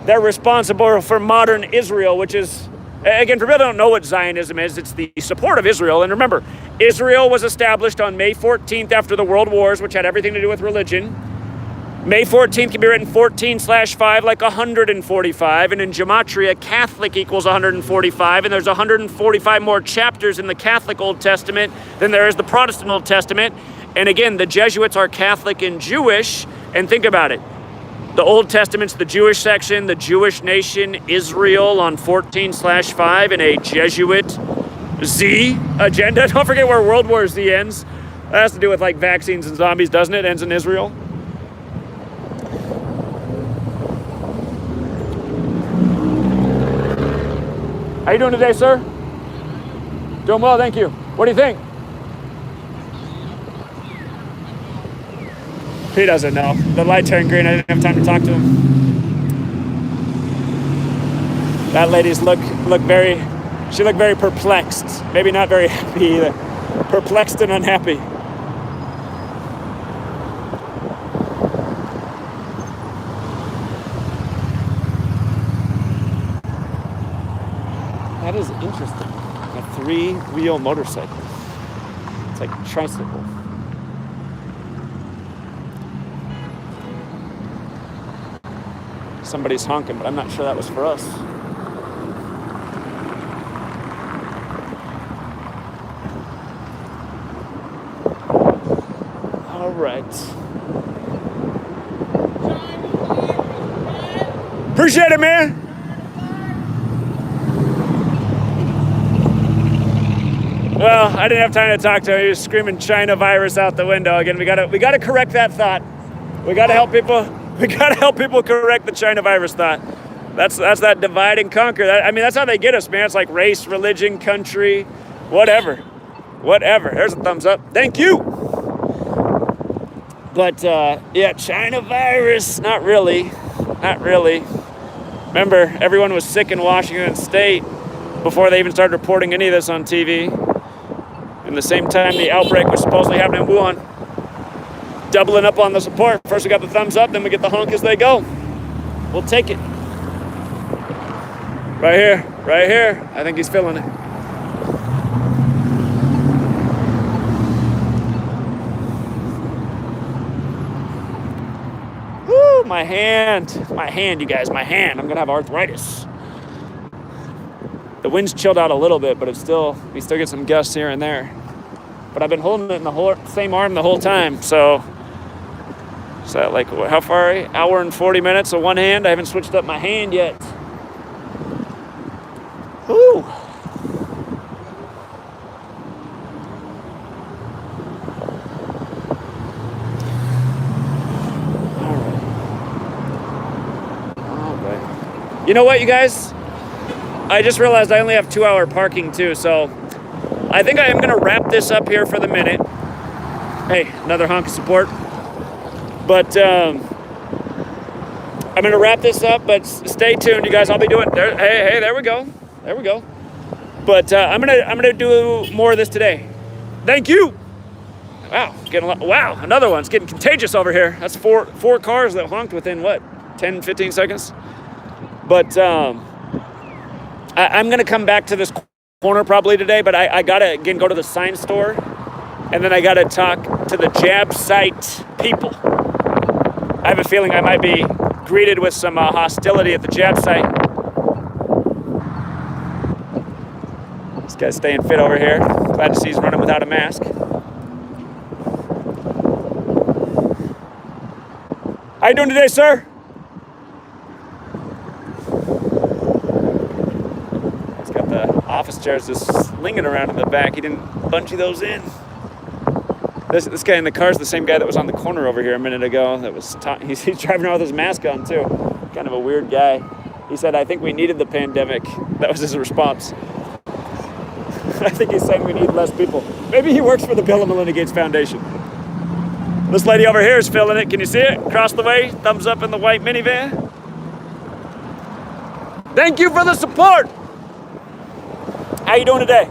They're responsible for modern Israel, which is, again, for people who don't know what Zionism is, it's the support of Israel. And remember, Israel was established on May 14th after the World Wars, which had everything to do with religion. May 14th can be written 14/5 like 145, and in Gematria, Catholic equals 145, and there's 145 more chapters in the Catholic Old Testament than there is the Protestant Old Testament. And again, the Jesuits are Catholic and Jewish, and think about it. The Old Testament's the Jewish section, the Jewish nation, Israel on 14/5, and a Jesuit Z agenda. Don't forget where World War Z ends. That has to do with like vaccines and zombies, doesn't it? Ends in Israel. How you doing today, sir? Doing well, thank you. What do you think? He doesn't know. The light turned green. I didn't have time to talk to him. That lady's looked very perplexed. Maybe not very happy either. Perplexed and unhappy. That is interesting. A 3-wheel motorcycle. It's like a tricycle. Somebody's honking, but I'm not sure that was for us. All right. Appreciate it, man. Well, I didn't have time to talk to him. He was screaming China virus out the window. Again, we gotta correct that thought. We gotta help people. We gotta help people correct the China virus thought. That's that divide and conquer. That's how they get us, man. It's like race, religion, country, whatever. There's a thumbs up. Thank you. But yeah, China virus. Not really. Remember, everyone was sick in Washington State before they even started reporting any of this on TV. And the same time the outbreak was supposedly happening in Wuhan. Doubling up on the support. First we got the thumbs up, then we get the honk as they go. We'll take it. Right here. I think he's feeling it. Woo, my hand, you guys, my hand. I'm gonna have arthritis. The wind's chilled out a little bit, but we still get some gusts here and there. But I've been holding it in the same arm the whole time, so Is that like, how far? Hour and 40 minutes, so one hand. I haven't switched up my hand yet. Whew. All right. You know what, you guys? I just realized I only have 2-hour parking too, so I think I am gonna wrap this up here for the minute. Hey, another honk of support. But I'm gonna wrap this up, but stay tuned, you guys. I'll be doing there. Hey, there we go. There we go. But I'm gonna do more of this today. Thank you. Wow, getting a lot. Wow, another one. It's getting contagious over here. That's four cars that honked within what, 10, 15 seconds. But I'm gonna come back to this corner probably today. But I gotta again go to the sign store, and then I gotta talk to the jab site people. I have a feeling I might be greeted with some hostility at the jab site. This guy's staying fit over here. Glad to see he's running without a mask. How you doing today, sir? He's got the office chairs just slinging around in the back. He didn't bungee those in. This guy in the car is the same guy that was on the corner over here a minute ago. That was he's driving around with his mask on too. Kind of a weird guy. He said, "I think we needed the pandemic." That was his response. I think he's saying we need less people. Maybe he works for the Bill and Melinda Gates Foundation. This lady over here is filling it. Can you see it? Across the way, thumbs up in the white minivan. Thank you for the support. How you doing today?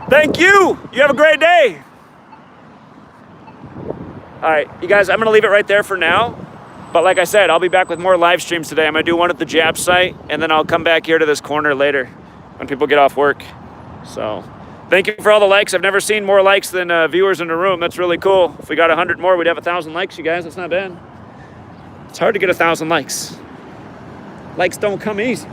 Thank you. You have a great day. All right, you guys, I'm going to leave it right there for now. But like I said, I'll be back with more live streams today. I'm going to do one at the Jab site, and then I'll come back here to this corner later when people get off work. So thank you for all the likes. I've never seen more likes than viewers in the room. That's really cool. If we got 100 more, we'd have 1,000 likes, you guys. That's not bad. It's hard to get 1,000 likes. Likes don't come easy.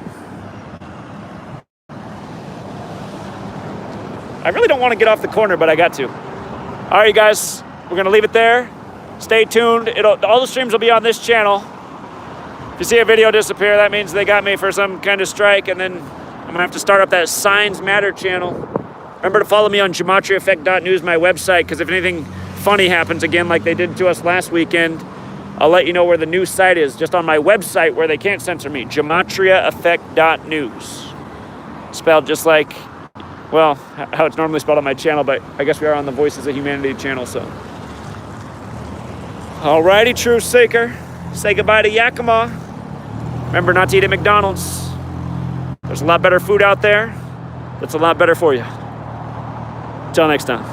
I really don't want to get off the corner, but I got to. All right, you guys, we're going to leave it there. Stay tuned. All the streams will be on this channel. If you see a video disappear, that means they got me for some kind of strike, and then I'm going to have to start up that Signs Matter channel. Remember to follow me on GematriaEffectNews, my website, because if anything funny happens again like they did to us last weekend, I'll let you know where the new site is, just on my website where they can't censor me, GematriaEffect.news. Spelled just like, well, how it's normally spelled on my channel, but I guess we are on the Voices of Humanity channel, so. Alrighty, truth seeker. Say goodbye to Yakima. Remember not to eat at McDonald's. There's a lot better food out there that's a lot better for you. Till next time.